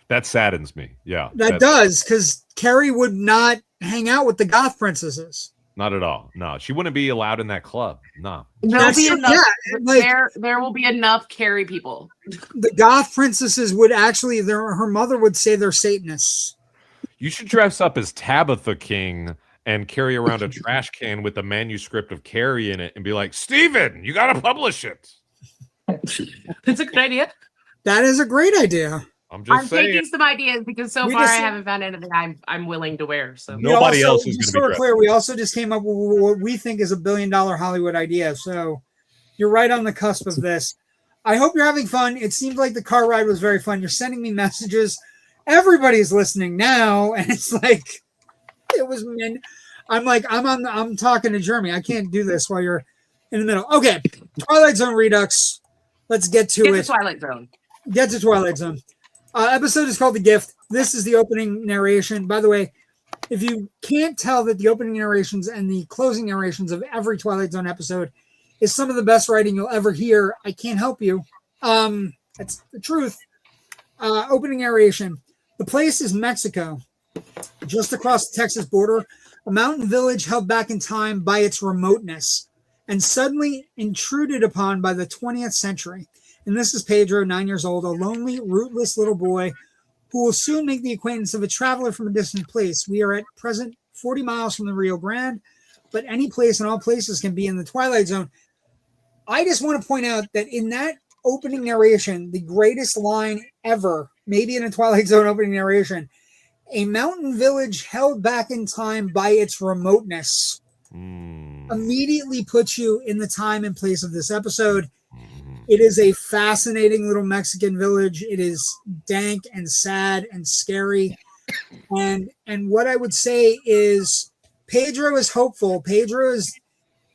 That saddens me. Yeah, that does, because Carrie would not hang out with the goth princesses. Not at all. No, she wouldn't be allowed in that club. No. There'll be enough. Yeah, there will be enough Carrie people. The goth princesses would actually, her mother would say they're Satanists. You should dress up as Tabitha King and carry around a trash can with a manuscript of Carrie in it and be like, Steven, you got to publish it. That's a good idea. That is a great idea. I'm taking some ideas because so far I haven't found anything I'm willing to wear. So nobody else is going to be clear. We also just came up with what we think is $1 billion Hollywood idea. So you're right on the cusp of this. I hope you're having fun. It seems like the car ride was very fun. You're sending me messages. Everybody's listening now, and it's like it was. I'm talking to Jermey. I can't do this while you're in the middle. Okay, Twilight Zone Redux. Let's get to it. Twilight Zone. Get to Twilight Zone. Episode is called The Gift. This is the opening narration. By the way, if you can't tell that the opening narrations and the closing narrations of every Twilight Zone episode is some of the best writing you'll ever hear, I can't help you. That's the truth. Opening narration. The place is Mexico, just across the Texas border, a mountain village held back in time by its remoteness and suddenly intruded upon by the 20th century. And this is Pedro, 9 years old, a lonely, rootless little boy who will soon make the acquaintance of a traveler from a distant place. We are at present 40 miles from the Rio Grande, but any place and all places can be in the Twilight Zone. I just want to point out that in that opening narration, the greatest line ever, maybe in a Twilight Zone opening narration, a mountain village held back in time by its remoteness, immediately puts you in the time and place of this episode. It is a fascinating little Mexican village. It is dank and sad and scary. And what I would say is Pedro is hopeful. Pedro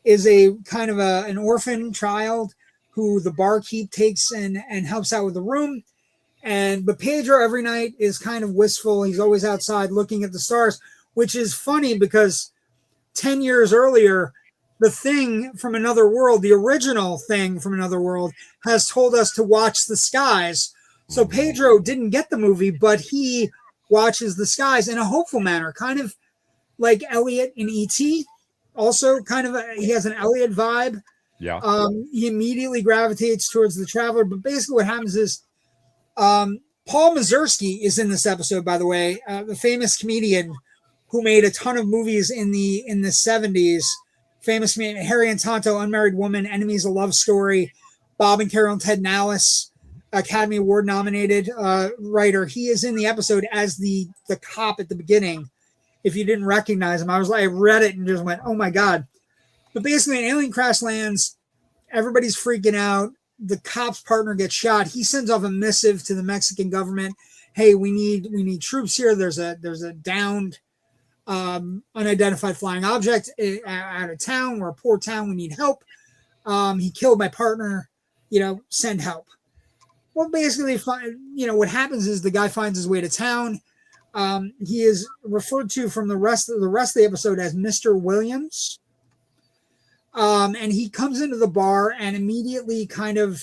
is a kind of an orphan child who the barkeep takes and helps out with the room. But Pedro every night is kind of wistful. He's always outside looking at the stars, which is funny because 10 years earlier, the Thing from Another World, the original Thing from Another World, has told us to watch the skies. So Pedro didn't get the movie, but he watches the skies in a hopeful manner, kind of like Elliot in E.T. Also, kind of he has an Elliot vibe. Yeah. He immediately gravitates towards the traveler. But basically, what happens is Paul Mazursky is in this episode, by the way, the famous comedian who made a ton of movies in the 70s. Famous Harry and Tonto, Unmarried Woman, Enemies, A Love Story, Bob and Carol and Ted Nallis, Academy Award nominated writer. He is in the episode as the cop at the beginning. If you didn't recognize him, I read it and just went, oh my God. But basically an alien crash lands. Everybody's freaking out. The cop's partner gets shot. He sends off a missive to the Mexican government. Hey, we need troops here. There's a downed unidentified flying object out of town. We're a poor town. We need help. He killed my partner. Send help. Well, basically, what happens is the guy finds his way to town. He is referred to from the rest of the episode as Mr. Williams. And he comes into the bar and immediately kind of,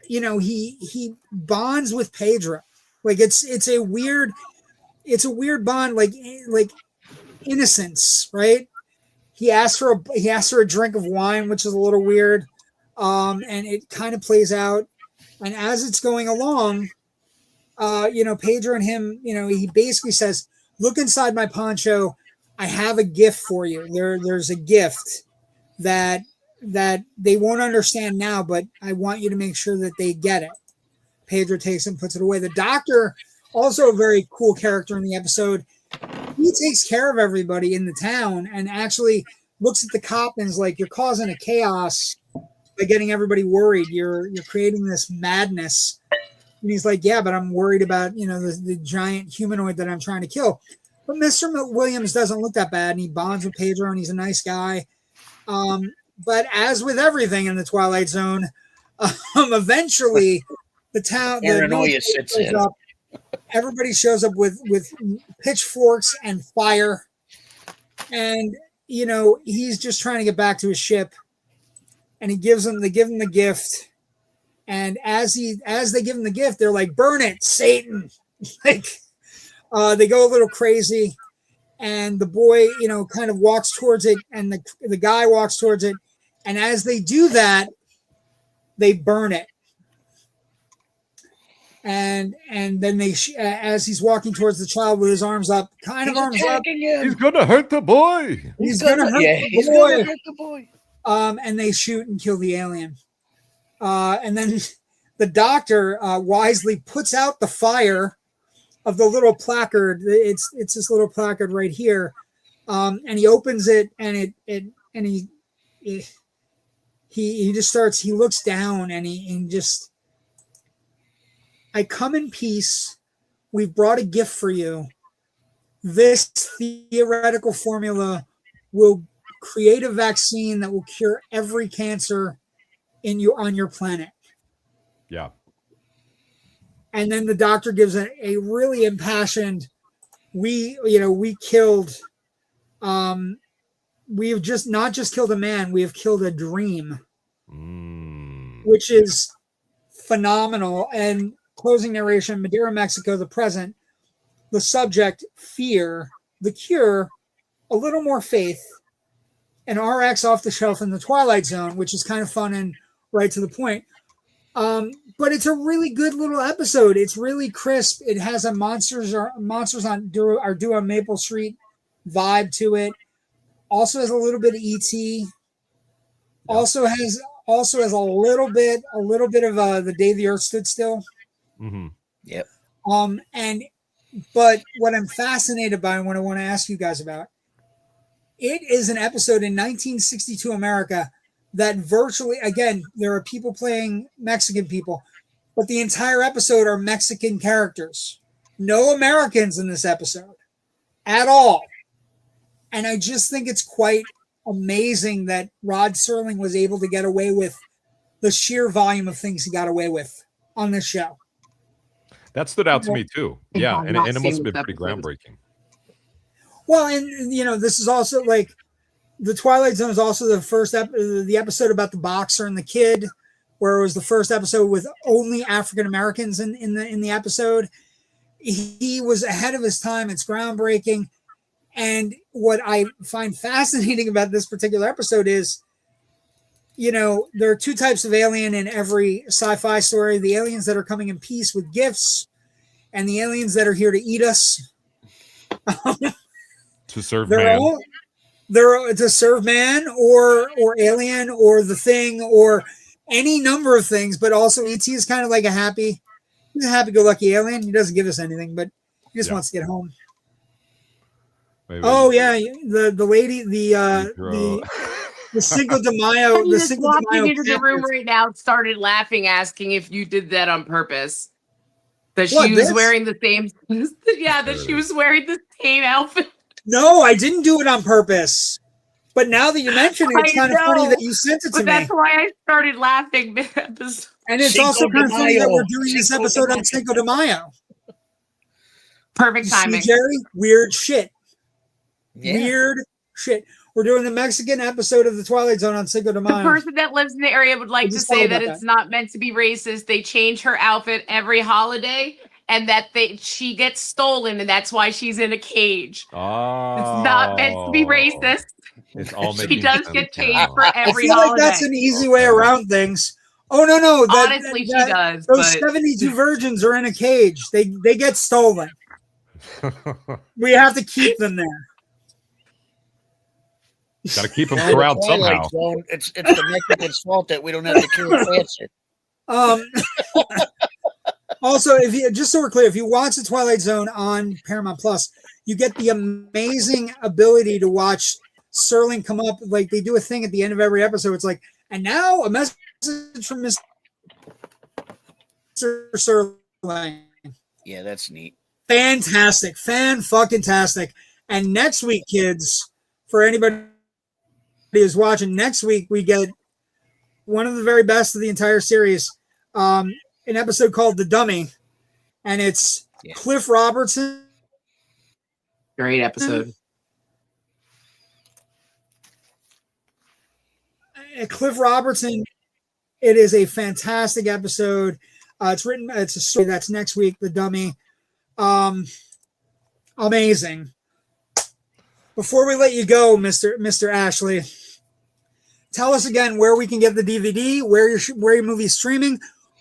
he bonds with Pedro. Like it's a weird bond, like innocence, right? He asks for a drink of wine, which is a little weird. And it kind of plays out. And as it's going along, Pedro and him, he basically says, look inside my poncho. I have a gift for you. There's a gift that they won't understand now, but I want you to make sure that they get it. Pedro takes it and puts it away. The doctor, also a very cool character in the episode, he takes care of everybody in the town and actually looks at the cop and is like, you're causing a chaos by getting everybody worried. You're creating this madness. And he's like, yeah, but I'm worried about, the giant humanoid that I'm trying to kill. But Mr. Williams doesn't look that bad, and he bonds with Pedro, and he's a nice guy. But as with everything in the Twilight Zone, eventually the town, paranoia sits in. everybody shows up with pitchforks and fire, and he's just trying to get back to his ship, and they give him the gift, and as they give him the gift, they're like, burn it, Satan. Like they go a little crazy, and the boy kind of walks towards it, and the guy walks towards it, and as they do that, they burn it. And then as he's walking towards the child with his arms up, he's gonna hurt the boy. He's gonna hurt the boy. And they shoot and kill the alien. And then the doctor wisely puts out the fire of the little placard. It's this little placard right here, and he opens it, and he just starts. He looks down, and he just. I come in peace. We've brought a gift for you. This theoretical formula will create a vaccine that will cure every cancer on your planet. Yeah. And then the doctor gives a really impassioned, we killed, we have just not just killed a man, we have killed a dream, which is phenomenal. And closing narration, Madeira, Mexico, the present, the subject, fear, the cure, a little more faith, and RX off the shelf in the Twilight Zone, which is kind of fun and right to the point. But it's a really good little episode. It's really crisp. It has a monsters on Maple Street vibe to it. Also has a little bit of ET. Also has a little bit of the Day the Earth Stood Still. Mm-hmm. Yep. But what I'm fascinated by and what I want to ask you guys about, it is an episode in 1962 America that virtually, again, there are people playing Mexican people, but the entire episode are Mexican characters. No Americans in this episode at all. And I just think it's quite amazing that Rod Serling was able to get away with the sheer volume of things he got away with on this show. That stood out to me too. Yeah, and it must have been pretty groundbreaking. Well, and this is also like the Twilight Zone is also the first the episode about the boxer and the kid, where it was the first episode with only African Americans in the episode. He was ahead of his time. It's groundbreaking. And what I find fascinating about this particular episode is, there are two types of alien in every sci-fi story: the aliens that are coming in peace with gifts, and the aliens that are here to eat us. To serve man. They're to serve man or alien or the thing or any number of things, but also ET is kind of like he's a happy-go-lucky alien. He doesn't give us anything, but he just wants to get home. Maybe. Oh yeah, the lady, the Cinco de Mayo. The Cinco de Mayo into the room right now started laughing, asking if you did that on purpose. That she was wearing the same. Yeah, that she was wearing the same outfit. No, I didn't do it on purpose. But now that you mention it, it's kind of funny that you sent it to me. That's why I started laughing. And it's also kind of funny that we're doing this episode on Cinco de Mayo. Perfect timing. See, Jerry? Weird shit. Yeah. Weird shit. We're doing the Mexican episode of the Twilight Zone on Cinco de Mayo. The person that lives in the area would like to say that it's not meant to be racist. They change her outfit every holiday, and that she gets stolen, and that's why she's in a cage. Oh, it's not meant to be racist. It's all she does get changed for every I feel holiday. like that's an easy way around things. Oh no! Honestly, she does. Those 72 virgins are in a cage. They get stolen. We have to keep them there. Got to keep them corralled somehow. It's the Mexican's fault that we don't have the cure cancer. Also, just so we're clear, if you watch the Twilight Zone on Paramount Plus, you get the amazing ability to watch Serling come up. Like they do a thing at the end of every episode. It's like, and now a message from Mr. Serling. Yeah, that's neat. Fantastic, fan-fucking-tastic. And next week, kids, for anybody who's watching, next week we get one of the very best of the entire series, an episode called The Dummy, and it's Cliff Robertson. Great episode. Cliff Robertson. It is a fantastic episode. It's a story that's next week. The Dummy. Amazing. Before we let you go, Mr. Ashley, tell us again where we can get the DVD, where your movie's streaming.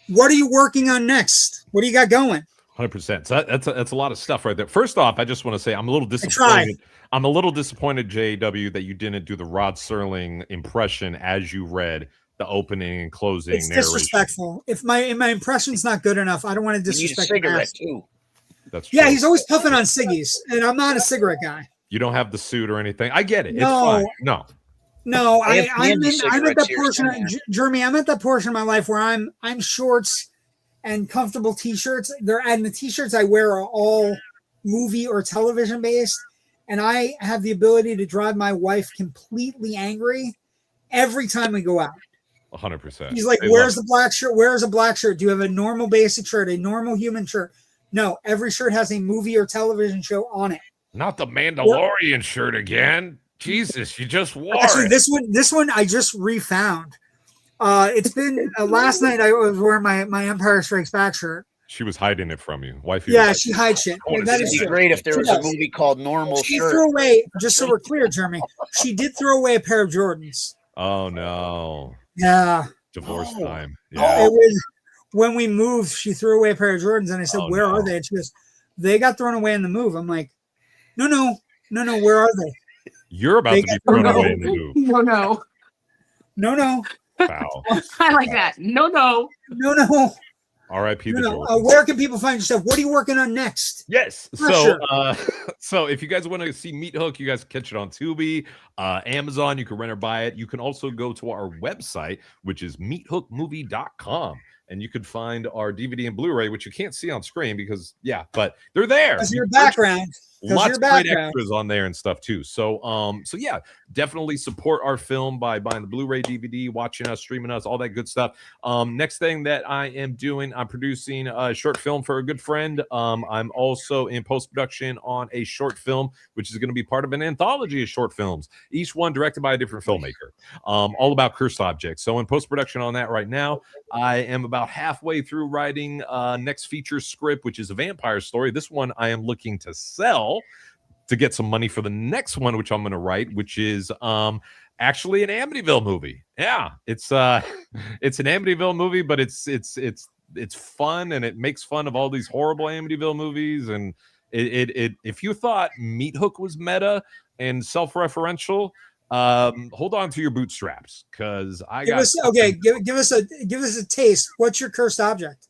What are you working on next? What do you got going? 100%. So that's a lot of stuff right there. First off, I just want to say I'm a little disappointed. I'm a little disappointed, JW, that you didn't do the Rod Serling impression as you read the opening and closing. It's narration. Disrespectful. If my impression's not good enough, I don't want to disrespect. You need a cigarette too. That's true. Yeah, he's always puffing on ciggies, and I'm not a cigarette guy. You don't have the suit or anything. I get it. It's fine. No, I'm at that portion. Jeremy, I'm at that portion of my life where I'm shorts and comfortable t-shirts. And the t-shirts I wear are all movie or television based, and I have the ability to drive my wife completely angry every time we go out. 100%. He's like, "Where's the black shirt? Where's a black shirt? Do you have a normal basic shirt, a normal human shirt?" No, every shirt has a movie or television show on it. Not the Mandalorian shirt again. Jesus, you just wore Actually, it. This one I just refound. It's been last night I was wearing my Empire Strikes Back shirt. She was hiding it from you. Wifey. Yeah, she hides shit. That is great if there was a movie called Normal She Shirt. threw away, just so we're clear, Jeremy, she did throw away a pair of Jordans. Oh no. Yeah. Divorce time. Yeah. It was when we moved, she threw away a pair of Jordans, and I said, "Where are they?" And she goes, "They got thrown away in the move." I'm like, No, where are they? You're about to be thrown away in the move. No. Wow. I like that. No. R.I.P. the Jordans. Where can people find yourself? What are you working on next? Yes. So if you guys want to see Meathook, you guys can catch it on Tubi, Amazon. You can rent or buy it. You can also go to our website, which is meathookmovie.com. And you could find our DVD and Blu-ray, which you can't see on screen because, but they're there. That's your background. Lots of great extras on there and stuff too. So yeah, definitely support our film by buying the Blu-ray, DVD, watching us, streaming us, all that good stuff. Next thing that I am doing, I'm producing a short film for a good friend. I'm also in post-production on a short film, which is going to be part of an anthology of short films, each one directed by a different filmmaker, all about cursed objects. So in post-production on that right now, I am about halfway through writing next feature script, which is a vampire story. This one I am looking to sell to get some money for the next one, which I'm going to write, which is actually an Amityville movie. Yeah, it's an Amityville movie, but it's fun and it makes fun of all these horrible Amityville movies. And it if you thought Meathook was meta and self-referential, hold on to your bootstraps because give us a taste. What's your cursed object?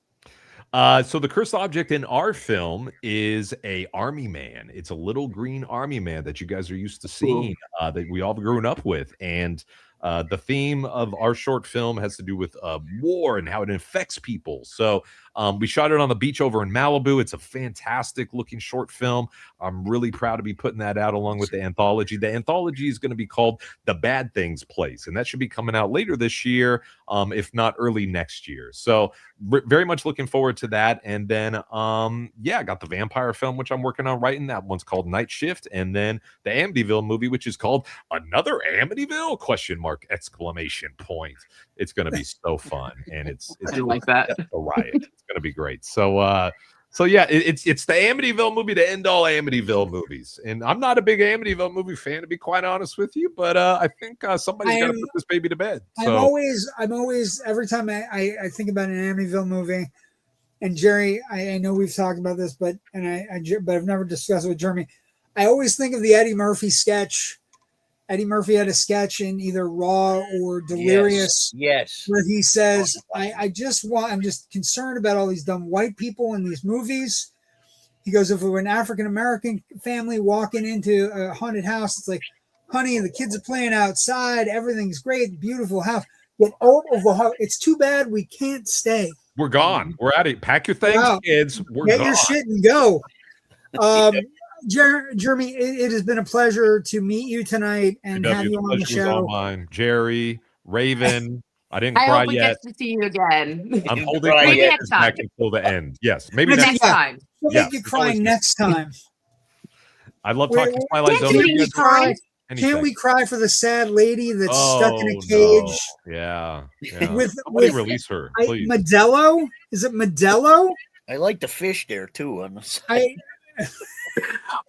So the cursed object in our film is a army man. It's a little green army man that you guys are used to seeing, that we all grown up with. And the theme of our short film has to do with war and how it infects people. So we shot it on the beach over in Malibu. It's a fantastic looking short film. I'm really proud to be putting that out along with the anthology. The anthology is going to be called The Bad Things Place, and that should be coming out later this year, if not early next year. So very much looking forward to that. And then, I got the vampire film, which I'm working on writing. That one's called Night Shift. And then the Amityville movie, which is called Another Amityville? ? Exclamation point. It's going to be so fun. And it's I like that. A riot. It's going to be great. So yeah, it's the Amityville movie to end all Amityville movies. And I'm not a big Amityville movie fan, to be quite honest with you, but I think somebody's got to put this baby to bed. So. I'm always every time I think about an Amityville movie, and Jerry, I know we've talked about this, but I've never discussed it with Jeremy. I always think of the Eddie Murphy sketch. Eddie Murphy had a sketch in either Raw or Delirious, yes, where he says, I'm just concerned about all these dumb white people in these movies. He goes, if it were an African-American family walking into a haunted house, it's like, honey, the kids are playing outside. Everything's great. Beautiful house. Get out of the house. It's too bad we can't stay. We're gone. We're out of it. Pack your things, kids. We're Get gone. your shit and go. Jeremy, it has been a pleasure to meet you tonight and have you on the show. Jerry, Raven, I didn't I cry hope we yet. get to see you again. I'm holding my next time. back until the end. Yes, maybe next time. We'll make you cry next time. I love talking Twilight Zone. Can't we cry for the sad lady that's stuck in a cage? No. Yeah. with release her, please. Modelo? Is it Modelo? I like the fish there too. On the side.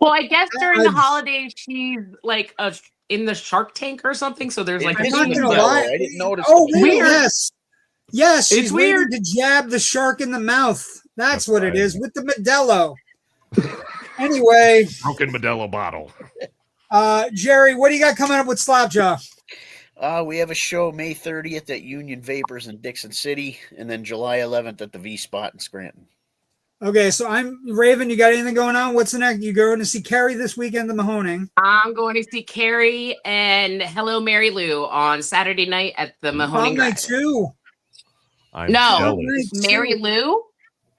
Well, I guess during the holidays she's like in the Shark Tank or something. So there's like I'm not gonna lie. I didn't notice. Oh, yes. She's It's weird to jab the shark in the mouth. That's what it is with the Modelo. Anyway, broken Modelo bottle. Jerry, what do you got coming up with Slapjaw? We have a show May 30th at Union Vapors in Dixon City, and then July 11th at the V Spot in Scranton. Okay, so I'm Raven. You got anything going on? What's the next? You going to see Carrie this weekend, the Mahoning? I'm going to see Carrie and Hello Mary Lou on Saturday night at the Mahoning. Night too. No, Mary Lou.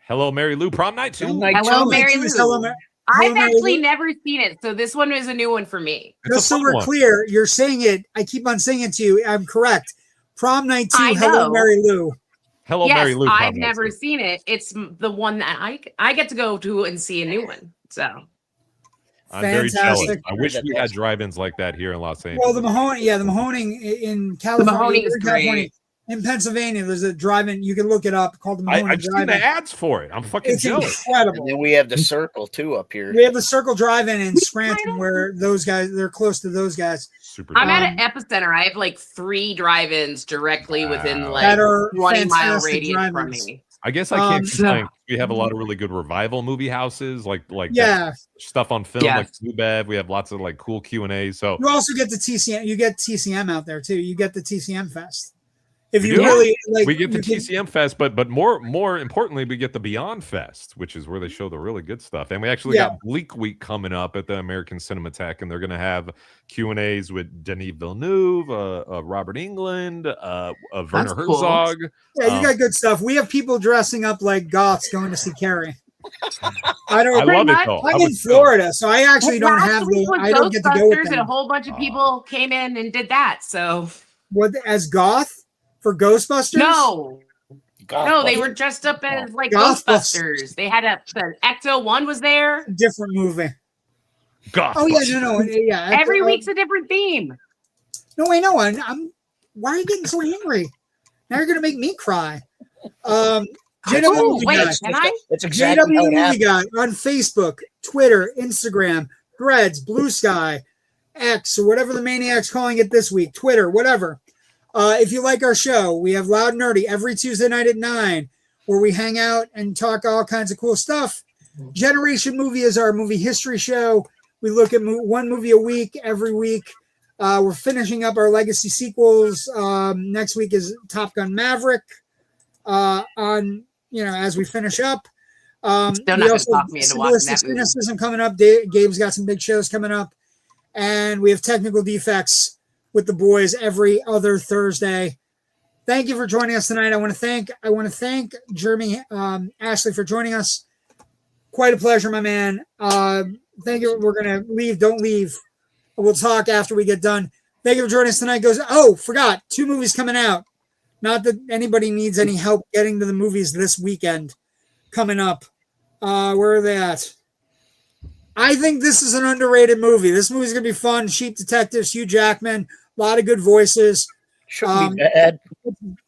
Hello Mary Lou, prom night too. Hello Mary Lou. I've actually never seen it, so this one is a new one for me. Just so we're clear, you're saying it. I keep on saying it to you. I'm correct. Prom night 2, Hello Mary Lou. Hello Mary Lou. I've never seen it. It's the one that I get to go to and see a new one. So I'm very jealous. I wish we had drive-ins like that here in Los Angeles. Well, the Mahoning in California. The Mahoning is great. In Pennsylvania, there's a drive-in. You can look it up called the Mahoning I've seen the ads for it. I'm fucking jealous. Incredible. And then we have the Circle too up here. We have the Circle Drive-in in Scranton, where those guys, they're close to those guys. Super. I'm at an epicenter. I have like 3 drive-ins directly within like that are 20-mile radius drive-ins from me. I guess I can't complain. We have a lot of really good revival movie houses, like stuff on film, like Tubi. We have lots of like cool Q&As. So you also get the TCM. You get TCM out there too. You get the TCM Fest. If you really like, we get the TCM Fest, but more importantly, we get the Beyond Fest, which is where they show the really good stuff. And we actually got Bleak Week coming up at the American Cinematheque, and they're going to have Q&As with Denis Villeneuve, Robert England, Werner Herzog. Yeah, you got good stuff. We have people dressing up like goths going to see Carrie. I love it though. I'm in Florida, so I actually don't have I don't get to go with them. And a whole bunch of people came in and did that. So what as goth? For Ghostbusters? No, they were dressed up as like Ghostbusters. They had the Ecto 1 was there. Different movie. Oh yeah. Every week's a different theme. No, wait, no. I'm. Why are you getting so angry? Now you're gonna make me cry. JW Movie Guy. That's exactly JW Movie Guy on Facebook, Twitter, Instagram, Threads, Blue Sky, X, or whatever the maniac's calling it this week. Twitter, whatever. If you like our show, we have Loud Nerdy every Tuesday night at 9, where we hang out and talk all kinds of cool stuff. Generation Movie is our movie history show. We look at one movie a week, every week. We're finishing up our legacy sequels. Next week is Top Gun Maverick. As we finish up. Still not going to talk me into watching that movie. Cynicism coming up. Gabe's got some big shows coming up. And we have Technical Defects with the boys every other Thursday. Thank you for joining us tonight. I want to thank Jermey Ashley for joining us. Quite a pleasure, my man. Thank you. We're gonna leave. Don't leave. We'll talk after we get done. Thank you for joining us tonight. Forgot 2 movies coming out. Not that anybody needs any help getting to the movies this weekend. Coming up. Where are they at? I think this is an underrated movie. This movie's gonna be fun. Sheep Detectives, Hugh Jackman. A lot of good voices. Shouldn't be bad.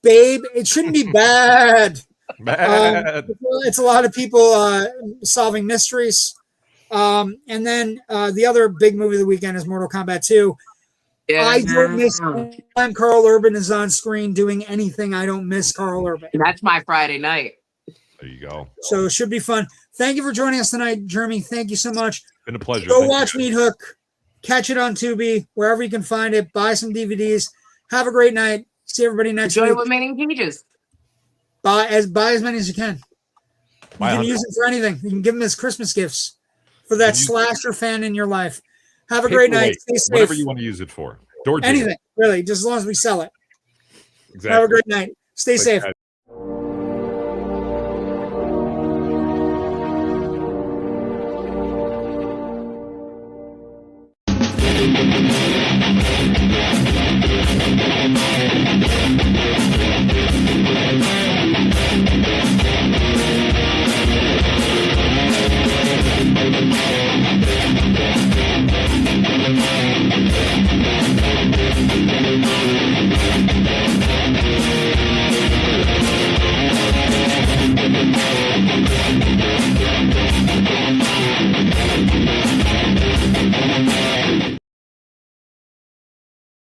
Babe, it shouldn't be bad. It's a lot of people solving mysteries. And then the other big movie of the weekend is Mortal Kombat 2. Yeah. I don't miss time Carl Urban is on screen doing anything. I don't miss Carl Urban. That's my Friday night. There you go. So it should be fun. Thank you for joining us tonight, Jermey. Thank you so much. Been a pleasure. Go watch Meathook. Catch it on Tubi, wherever you can find it. Buy some DVDs. Have a great night. See everybody next week. Enjoy Remaining Pages. Buy as many as you can. You can use it for anything. You can give them as Christmas gifts for that slasher fan in your life. Have a great night. Stay safe. Whatever you want to use it for. Anything, really, just as long as we sell it. Exactly. Have a great night. Stay safe.